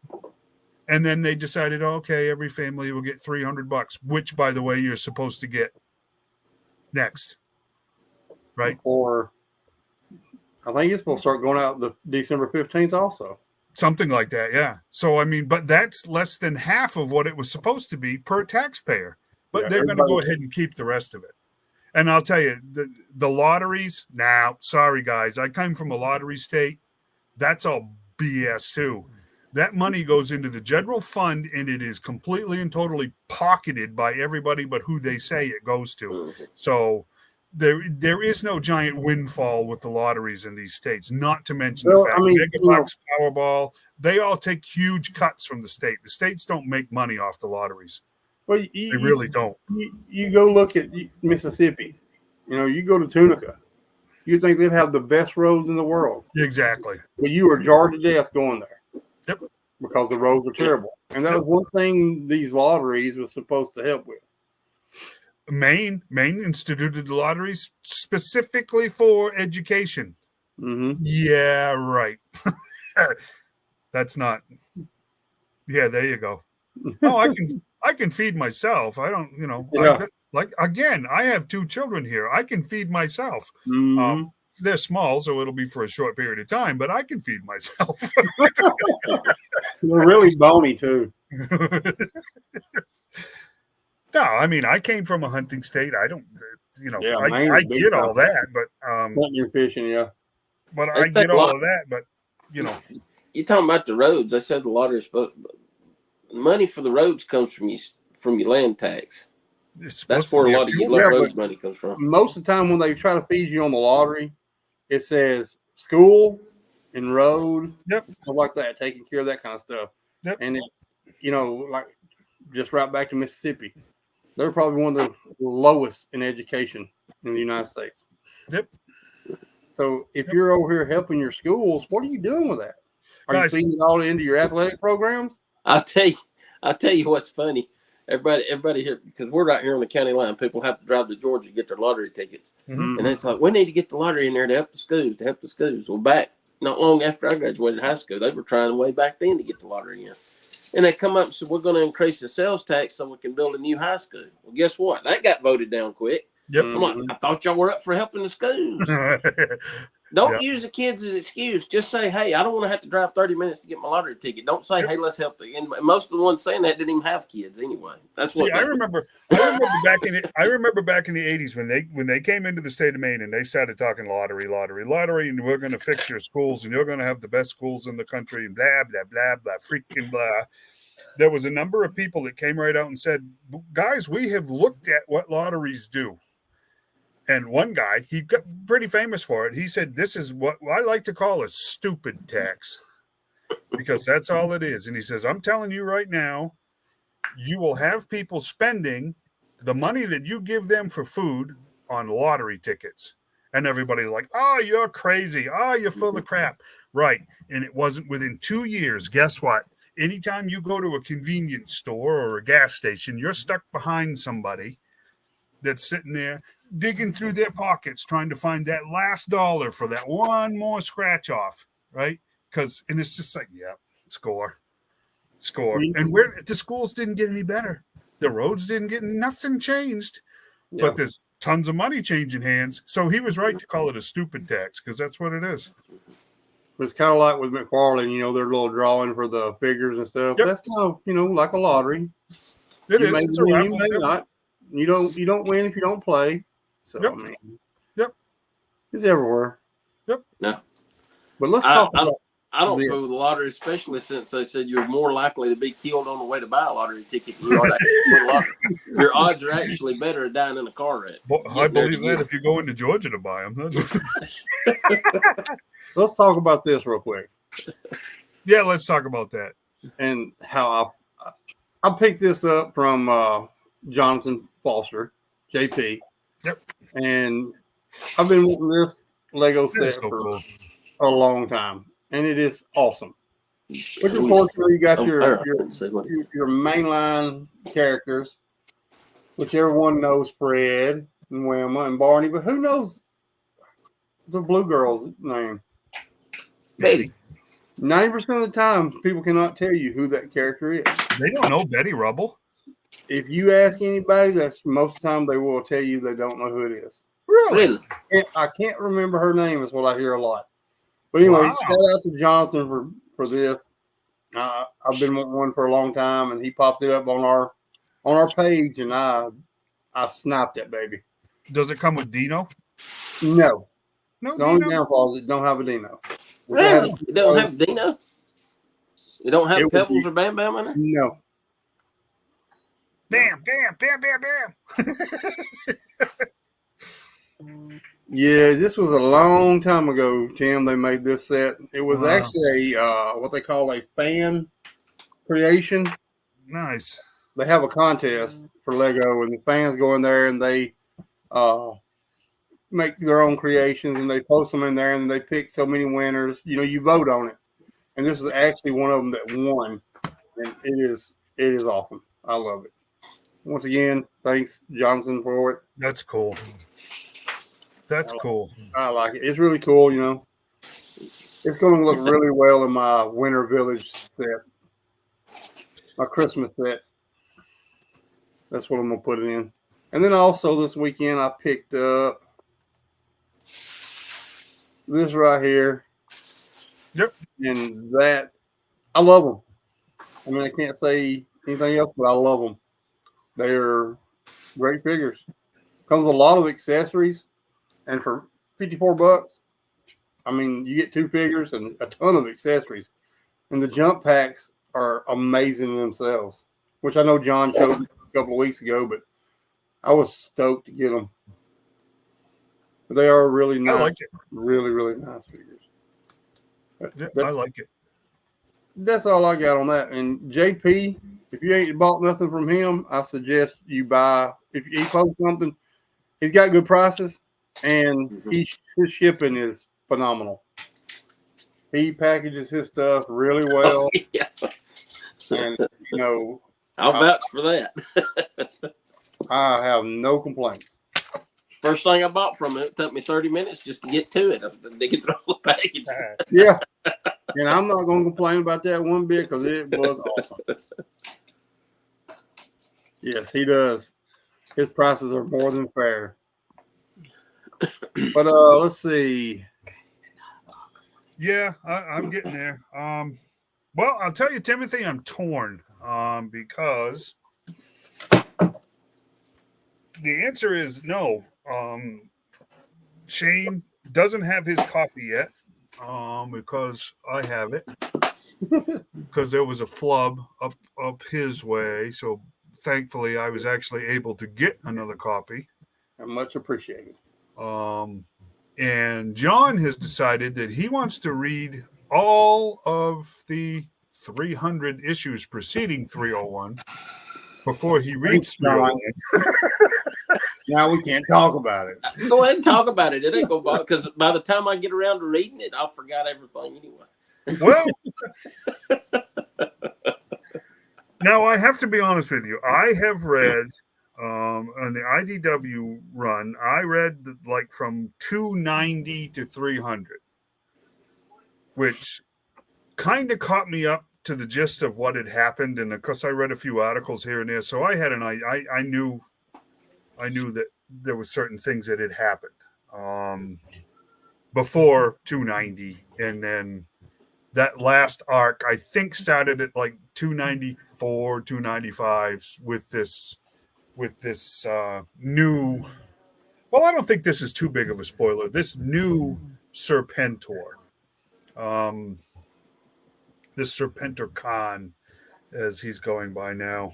And then they decided, okay, every family will get $300, which, by the way, you're supposed to get next, right? Or I think it's supposed to start going out the December 15th also. Something like that, yeah. So, I mean, but that's less than half of what it was supposed to be per taxpayer. But they're going to go ahead and keep the rest of it. And I'll tell you, the lotteries, now, sorry, guys, I come from a lottery state. That's all BS, too. That money goes into the general fund, and it is completely and totally pocketed by everybody but who they say it goes to. So there is no giant windfall with the lotteries in these states, not to mention the fact Megabucks, Powerball, they all take huge cuts from the state. The states don't make money off the lotteries. Well, they really don't. You go look at Mississippi. You go to Tunica. You think they'd have the best roads in the world. Exactly. But you were jarred to death going there. Yep. Because the roads are terrible. And that was one thing these lotteries were supposed to help with. Maine instituted the lotteries specifically for education. Mm-hmm. Yeah, right. That's not. Yeah, there you go. Oh, I can feed myself. I don't, I have 2 children here. I can feed myself. Mm-hmm. They're small, so it'll be for a short period of time, but I can feed myself. They're really bony too. No, I mean, I came from a hunting state. I don't, I get all that, but hunting and fishing, yeah. But I get all of that, but you're talking about the roads. I said the lottery, but money for the roads comes from your land tax. That's where a lot of your roads money comes from. Most of the time, when they try to feed you on the lottery, it says school and road, stuff like that, taking care of that kind of stuff. Yep. And like just right back to Mississippi, they're probably one of the lowest in education in the United States. Yep. So if you're over here helping your schools, what are you doing with that? Are you feeding it all into your athletic programs? I'll tell you what's funny. Everybody here, because we're right here on the county line, people have to drive to Georgia to get their lottery tickets. Mm-hmm. And it's like, we need to get the lottery in there to help the schools. Well, back not long after I graduated high school, they were trying way back then to get the lottery in. And they come up and said, we're going to increase the sales tax so we can build a new high school. Well, guess what? That got voted down quick. Yep. I'm like, I thought y'all were up for helping the schools. Don't use the kids as an excuse. Just say, hey, I don't want to have to drive 30 minutes to get my lottery ticket. Don't say, hey, let's help. And most of the ones saying that didn't even have kids anyway. That's what. I remember back in the 80s when they came into the state of Maine and they started talking lottery, and we're going to fix your schools and you're going to have the best schools in the country and blah blah blah blah freaking blah. There was a number of people that came right out and said, guys, we have looked at what lotteries do. And one guy, he got pretty famous for it. He said, this is what I like to call a stupid tax, because that's all it is. And he says, I'm telling you right now, you will have people spending the money that you give them for food on lottery tickets. And everybody's like, oh, you're crazy. Oh, you're full of crap. Right. And it wasn't within 2 years. Guess what? Anytime you go to a convenience store or a gas station, you're stuck behind somebody that's sitting there digging through their pockets trying to find that last dollar for that one more scratch off, right? And it's just like, yeah, score. And the schools didn't get any better. The roads didn't get, nothing changed. Yeah. But there's tons of money changing hands. So he was right to call it a stupid tax, because that's what it is. It's kind of like with McFarlane, you know, their little drawing for the figures and stuff. Yep. That's kind of, you know, like a lottery. It You is. may It's a win, raffle, you may yep. not. You don't win if you don't play. So Yep. I mean, Yep. It's everywhere. Yep. No. But let's talk about. I don't this. throw the lottery, especially since they said you're more likely to be killed on the way to buy a lottery ticket than you are to actually win a lottery. Your odds are actually better at dying in a car wreck. Well, I believe that if you go into Georgia to buy them. Let's talk about this real quick. Yeah, let's talk about that. And how I picked this up from Jonathan Foster, JP. Yep. And I've been wanting this Lego set so for cool. a long time, and it is awesome. But unfortunately, you got your mainline characters, which everyone knows Fred and Wilma and Barney, but who knows the blue girl's name? Betty. 90% of the time, people cannot tell you who that character is. They don't know Betty Rubble. If you ask anybody, that's most of the time they will tell you they don't know who it is. Really? I can't remember her name is what I hear a lot. But anyway, Wow. shout out to Jonathan for this. I've been wanting one for a long time, and he popped it up on our page, and I sniped that baby. Does it come with Dino? No. No, The only Dino? downfall is it don't have a Dino. Really? You don't have Dino? You don't have It would Pebbles be- or Bam Bam in there? No. Bam, bam, bam, bam, bam. Yeah, this was a long time ago, Tim. They made this set. It was Wow. actually what they call a fan creation. Nice. They have a contest for Lego, and the fans go in there and they make their own creations, and they post them in there, and they pick so many winners. You know, you vote on it, and this is actually one of them that won, and it is awesome. I love it. Once again, thanks, Johnson, for it. That's cool. That's cool. I like it. It's really cool. You know, it's going to look really well in my Winter Village set, my Christmas set. That's what I'm going to put it in. And then also this weekend, I picked up this right here. Yep. And that, I love them. I mean, I can't say anything else, but I love them. They're great figures. Comes with a lot of accessories. And for $54, I mean, you get 2 figures and a ton of accessories. And the jump packs are amazing in themselves, which I know John showed a couple of weeks ago, but I was stoked to get them. But they are really nice, I like it. really, really nice figures. Yeah, I like it. That's all I got on that. And JP, if you ain't bought nothing from him, I suggest you buy. If he posts something, he's got good prices, and his shipping is phenomenal. He packages his stuff really well, Yeah. and you know, I'll vouch for that. I have no complaints. First thing I bought from it took me 30 minutes just to get to it. After digging through all the package. Yeah, and I'm not going to complain about that one bit because it was awesome. Yes, he does. His prices are more than fair. But let's see. Yeah, I'm getting there. Well, I'll tell you, Timothy, I'm torn because the answer is no. Shane doesn't have his copy yet because I have it because there was a flub up his way. So thankfully, I was actually able to get another copy. Much appreciated. And John has decided that he wants to read all of the 300 issues preceding 301 before he reads Thanks, John. 301. Now we can't talk about it. Go ahead and talk about it. It ain't go bother because by the time I get around to reading it, I'll forgot everything anyway. Well, now I have to be honest with you. I have read on the IDW run. I read like from 290 to 300, which kind of caught me up to the gist of what had happened. And of course, I read a few articles here and there, so I had I knew that there were certain things that had happened before 290, and then that last arc I think started at like 294, 295 with this new. Well, I don't think this is too big of a spoiler. This new Serpentor, this Serpentor Khan, as he's going by now.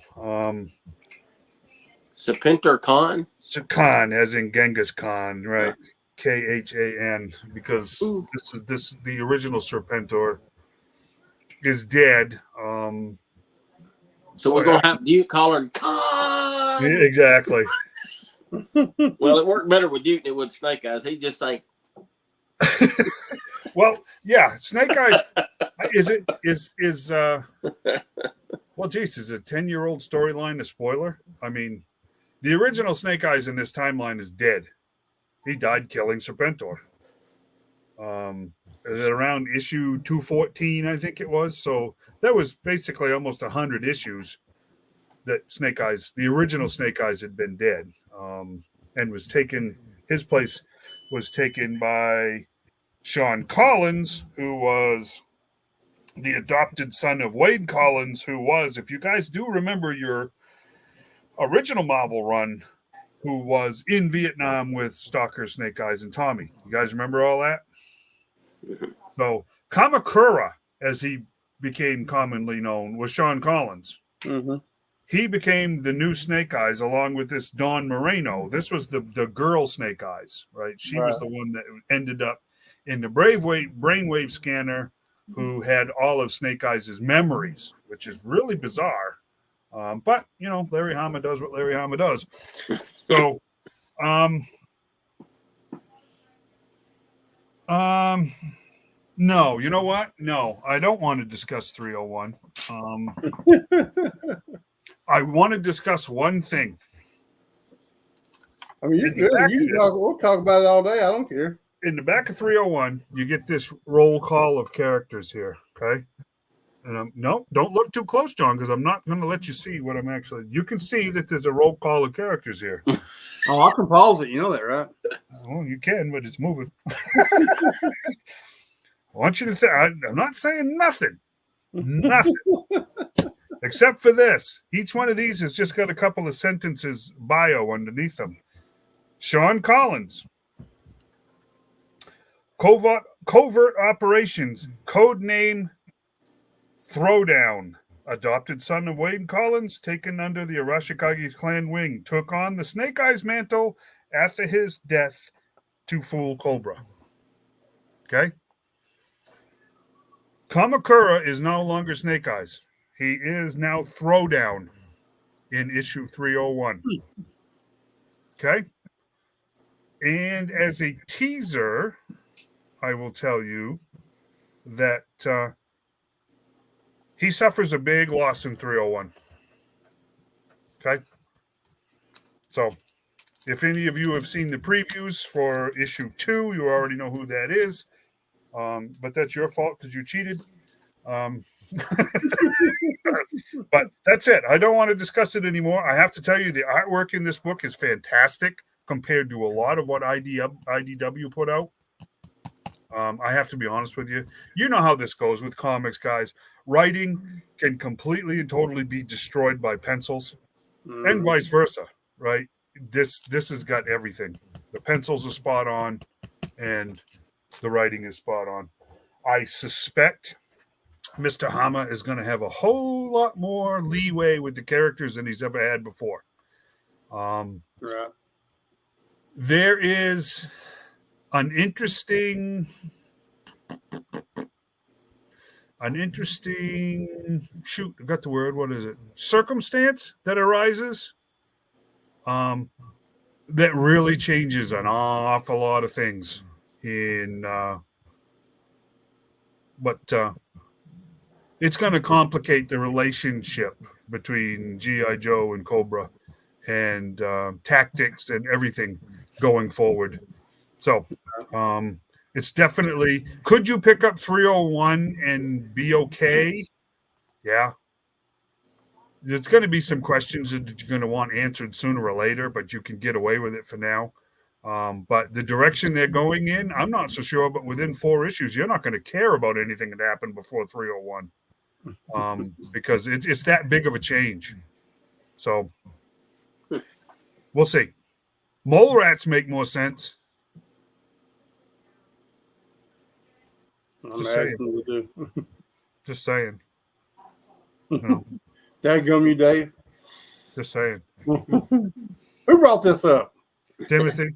Serpentor Khan? Khan, as in Genghis Khan, right? Khan, because the original Serpentor is dead. So we're gonna have you call him Khan. Exactly. Well, it worked better with you than it would Snake Eyes. He just sang. Well, yeah, Snake Eyes. Well, geez, is a 10-year-old storyline a spoiler? I mean, the original Snake Eyes in this timeline is dead. He died killing Serpentor. Around issue 214, I think it was. So that was basically almost 100 issues that Snake Eyes, the original Snake Eyes, had been dead, and was taken. His place was taken by Sean Collins, who was the adopted son of Wade Collins, who was, if you guys do remember your original Marvel run, who was in Vietnam with Stalker, Snake Eyes, and Tommy. You guys remember all that? So Kamakura, as he became commonly known, was Sean Collins. Mm-hmm. He became the new Snake Eyes along with this Dawn Moreno. This was the girl Snake Eyes, right? She was the one that ended up in the brainwave scanner, who had all of Snake Eyes' memories, which is really bizarre. But, you know, Larry Hama does what Larry Hama does. So, no, you know what? No, I don't want to discuss 301. I want to discuss one thing. I mean, we'll talk about it all day. I don't care. In the back of 301, you get this roll call of characters here, okay? And no, don't look too close, John, because I'm not going to let you see what I'm actually. You can see that there's a roll call of characters here. Oh, I can pause it. You know that, right? Well, you can, but it's moving. I want you to think. I'm not saying nothing. Nothing. Except for this. Each one of these has just got a couple of sentences bio underneath them. Sean Collins. Covert operations. Code name Throwdown. Adopted son of Wade Collins, taken under the Arashikage clan wing, took on the Snake Eyes mantle after his death to fool Cobra. Okay? Kamakura is no longer Snake Eyes. He is now Throwdown in issue 301. Okay? And as a teaser, I will tell you that he suffers a big loss in 301. Okay? So, if any of you have seen the previews for issue 2, you already know who that is. But that's your fault because you cheated. But that's it. I don't want to discuss it anymore. I have to tell you, the artwork in this book is fantastic compared to a lot of what IDW put out. I have to be honest with you. You know how this goes with comics, guys. Writing can completely and totally be destroyed by pencils, and vice versa, right? This has got everything. The pencils are spot on, and the writing is spot on. I suspect Mr. Hama is going to have a whole lot more leeway with the characters than he's ever had before. Right. There is an interesting an interesting shoot. I got the word. What is it? Circumstance that arises. That really changes an awful lot of things in but it's going to complicate the relationship between GI Joe and Cobra and tactics and everything going forward. So it's definitely, could you pick up 301 and be okay? Yeah. There's going to be some questions that you're going to want answered sooner or later, but you can get away with it for now. But the direction they're going in, I'm not so sure. But within 4 issues, you're not going to care about anything that happened before 301, because it's that big of a change. So we'll see. Mole rats make more sense. Just saying. Just saying. You know. Dadgum you, Dave. Just saying. Who brought this up? Timothy.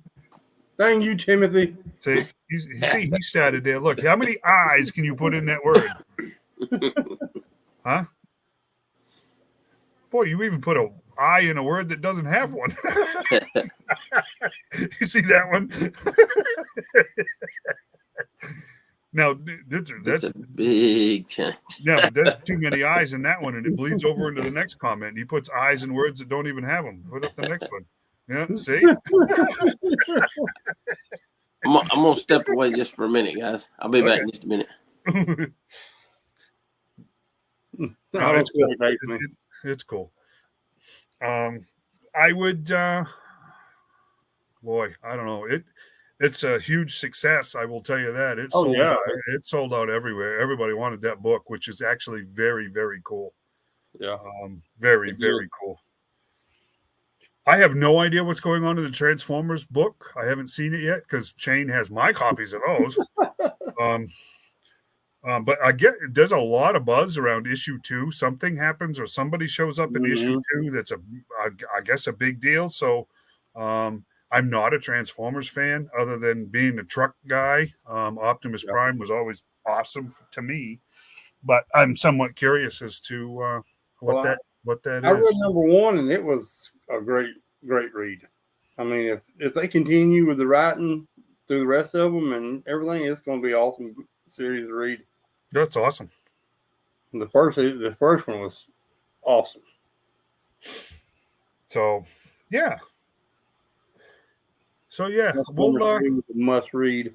Dang you, Timothy. See, he started there. Look, how many eyes can you put in that word? Huh? Boy, you even put an I in a word that doesn't have one. You see that one? Now, that's a big change. Yeah, but there's too many eyes in that one, and it bleeds over into the next comment. And he puts eyes in words that don't even have them. Put up the next one. Yeah, see? I'm going to step away just for a minute, guys. I'll be back in just a minute. No, it's cool. It's cool. I would, boy, I don't know. It's a huge success. I will tell you that. It sold out everywhere. Everybody wanted that book, which is actually very, very cool. Yeah. Very, very cool. I have no idea what's going on in the Transformers book. I haven't seen it yet because Shane has my copies of those. But I get there's a lot of buzz around issue 2. Something happens or somebody shows up in issue 2 that's I guess a big deal. So I'm not a Transformers fan other than being a truck guy. Optimus Prime was always awesome to me, but I'm somewhat curious as to what that is. I read number 1 and it was a great read. I mean, if they continue with the writing through the rest of them and everything, it's going to be an awesome series to read. That's awesome. The first one was awesome. So, yeah. We'll must read.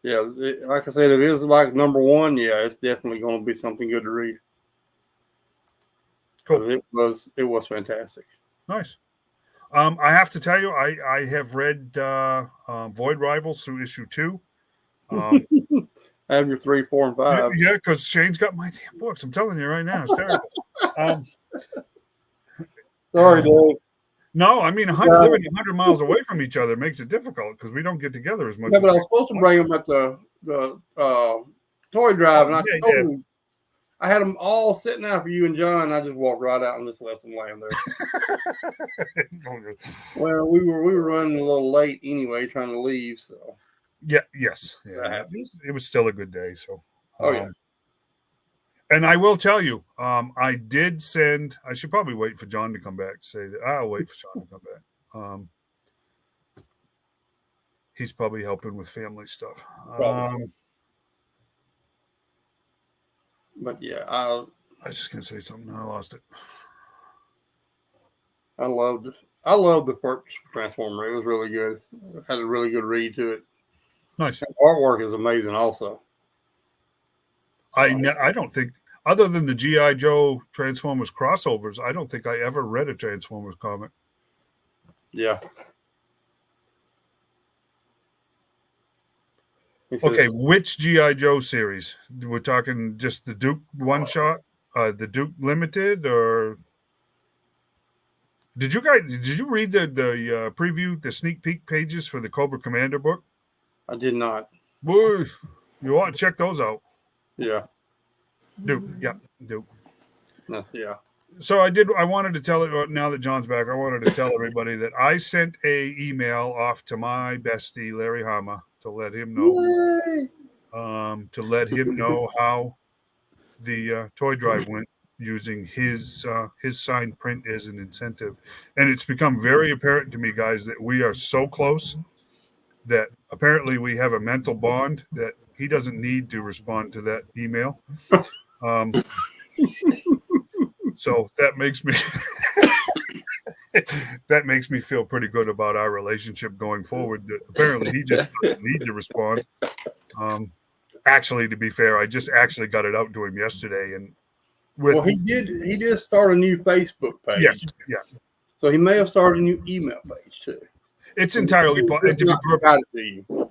Yeah, like I said, if it was like number 1, yeah, it's definitely going to be something good to read. Cool. It was fantastic. Nice. I have to tell you, I have read Void Rivals through issue 2. I have your 3, 4, and 5. Yeah, because Shane's got my damn books. I'm telling you right now, it's terrible. Sorry, Dave. No, I mean, living 100 miles away from each other makes it difficult because we don't get together as much. Yeah, but I was supposed to bring them at the toy drive, and I had them all sitting out for you and John. And I just walked right out and just left them laying there. Well, we were running a little late anyway, trying to leave. So yeah, it was still a good day. So yeah. And I will tell you, I did send. I should probably wait for John to come back. Say that I'll wait for John to come back. He's probably helping with family stuff. But yeah, I was just gonna say something. I lost it. I loved the first Transformer. It was really good. It had a really good read to it. Nice. The artwork is amazing, also. So, I don't think, other than the G.I. Joe Transformers crossovers, I don't think I ever read a Transformers comic. Yeah. Okay, which G.I. Joe series? We're talking just the Duke one-shot, the Duke Limited, or did you read the preview, the sneak peek pages for the Cobra Commander book? I did not. Boy, you want to check those out. Yeah. Duke. Yeah. So I wanted to tell it, now that John's back, I wanted to tell everybody that I sent a email off to my bestie, Larry Hama, to let him know, how the toy drive went using his signed print as an incentive. And it's become very apparent to me, guys, that we are so close that apparently we have a mental bond that he doesn't need to respond to that email. So that makes me that makes me feel pretty good about our relationship going forward. That apparently he just doesn't need to respond. Actually, to be fair, I just actually got it out to him yesterday, and he did start a new Facebook page. Yes, yeah. So he may have started a new email page too. It's entirely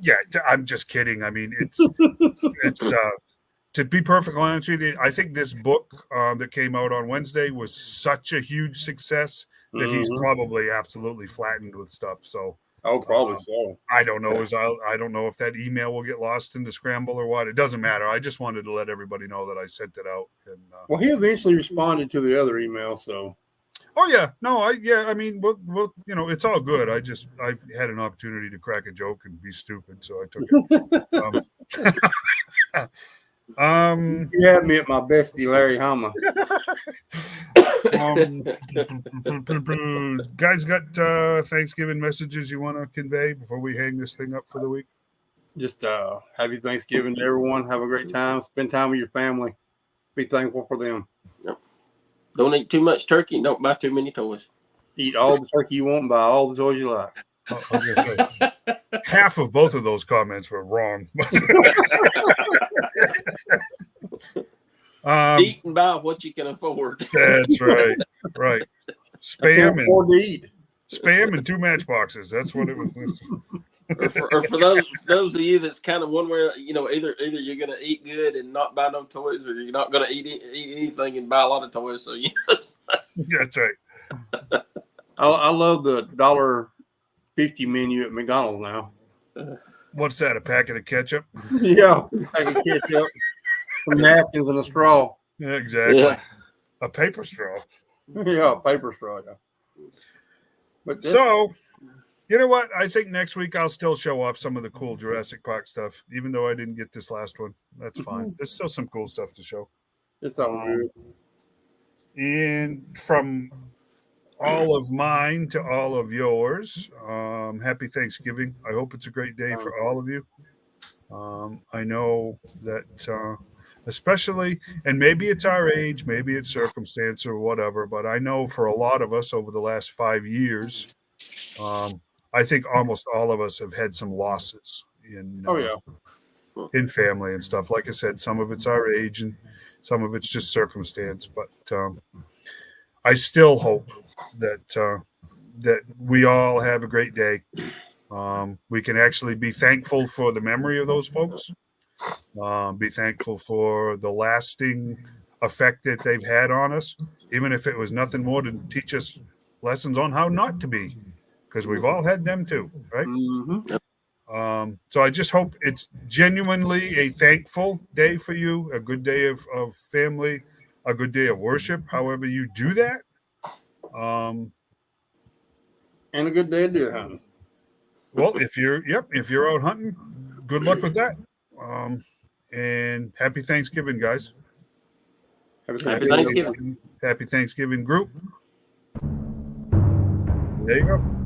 yeah. I'm just kidding. I mean, it's to be perfectly honest with you, I think this book that came out on Wednesday was such a huge success that he's probably absolutely flattened with stuff. So, probably so. I don't know. I don't know if that email will get lost in the scramble or what. It doesn't matter. I just wanted to let everybody know that I sent it out. And well, he eventually responded to the other email. So, oh yeah, no, I mean, well, you know, it's all good. I've had an opportunity to crack a joke and be stupid, so I took it. You had me at my bestie, Larry Hama. Guys, got Thanksgiving messages you want to convey before we hang this thing up for the week? Just happy Thanksgiving to everyone. Have a great time. Spend time with your family. Be thankful for them. Yep. Don't eat too much turkey. Don't buy too many toys. Eat all the turkey you want and buy all the toys you like. Half of both of those comments were wrong. Eat and buy what you can afford. That's right. Right. Spam and 2 matchboxes. That's what it was. or for those of you that's kind of one where, you know, either you're going to eat good and not buy no toys, or you're not going to eat anything and buy a lot of toys. So yes, that's right. I love the $1.50 menu at McDonald's now. What's that? A packet of ketchup? Yeah, packet of ketchup, some napkins, and a straw. Yeah, exactly. Yeah. A paper straw. Yeah, a paper straw. Yeah. But so, you know what? I think next week I'll still show off some of the cool Jurassic Park stuff, even though I didn't get this last one. That's fine. There's still some cool stuff to show. It's all good. And from all of mine to all of yours, happy Thanksgiving. I hope it's a great day for all of you. I know that especially, and maybe it's our age, maybe it's circumstance or whatever, but I know for a lot of us over the last 5 years, I think almost all of us have had some losses in in family and stuff. Like I said, some of it's our age and some of it's just circumstance, but I still hope that that we all have a great day. We can actually be thankful for the memory of those folks. Be thankful for the lasting effect that they've had on us, even if it was nothing more to teach us lessons on how not to be, because we've all had them too, right? Mm-hmm. So I just hope it's genuinely a thankful day for you, a good day of family, a good day of worship, however you do that. And a good day of deer hunting. Well, if you're out hunting, good luck with that. And happy Thanksgiving, guys. Happy Thanksgiving. Happy Thanksgiving, group. There you go.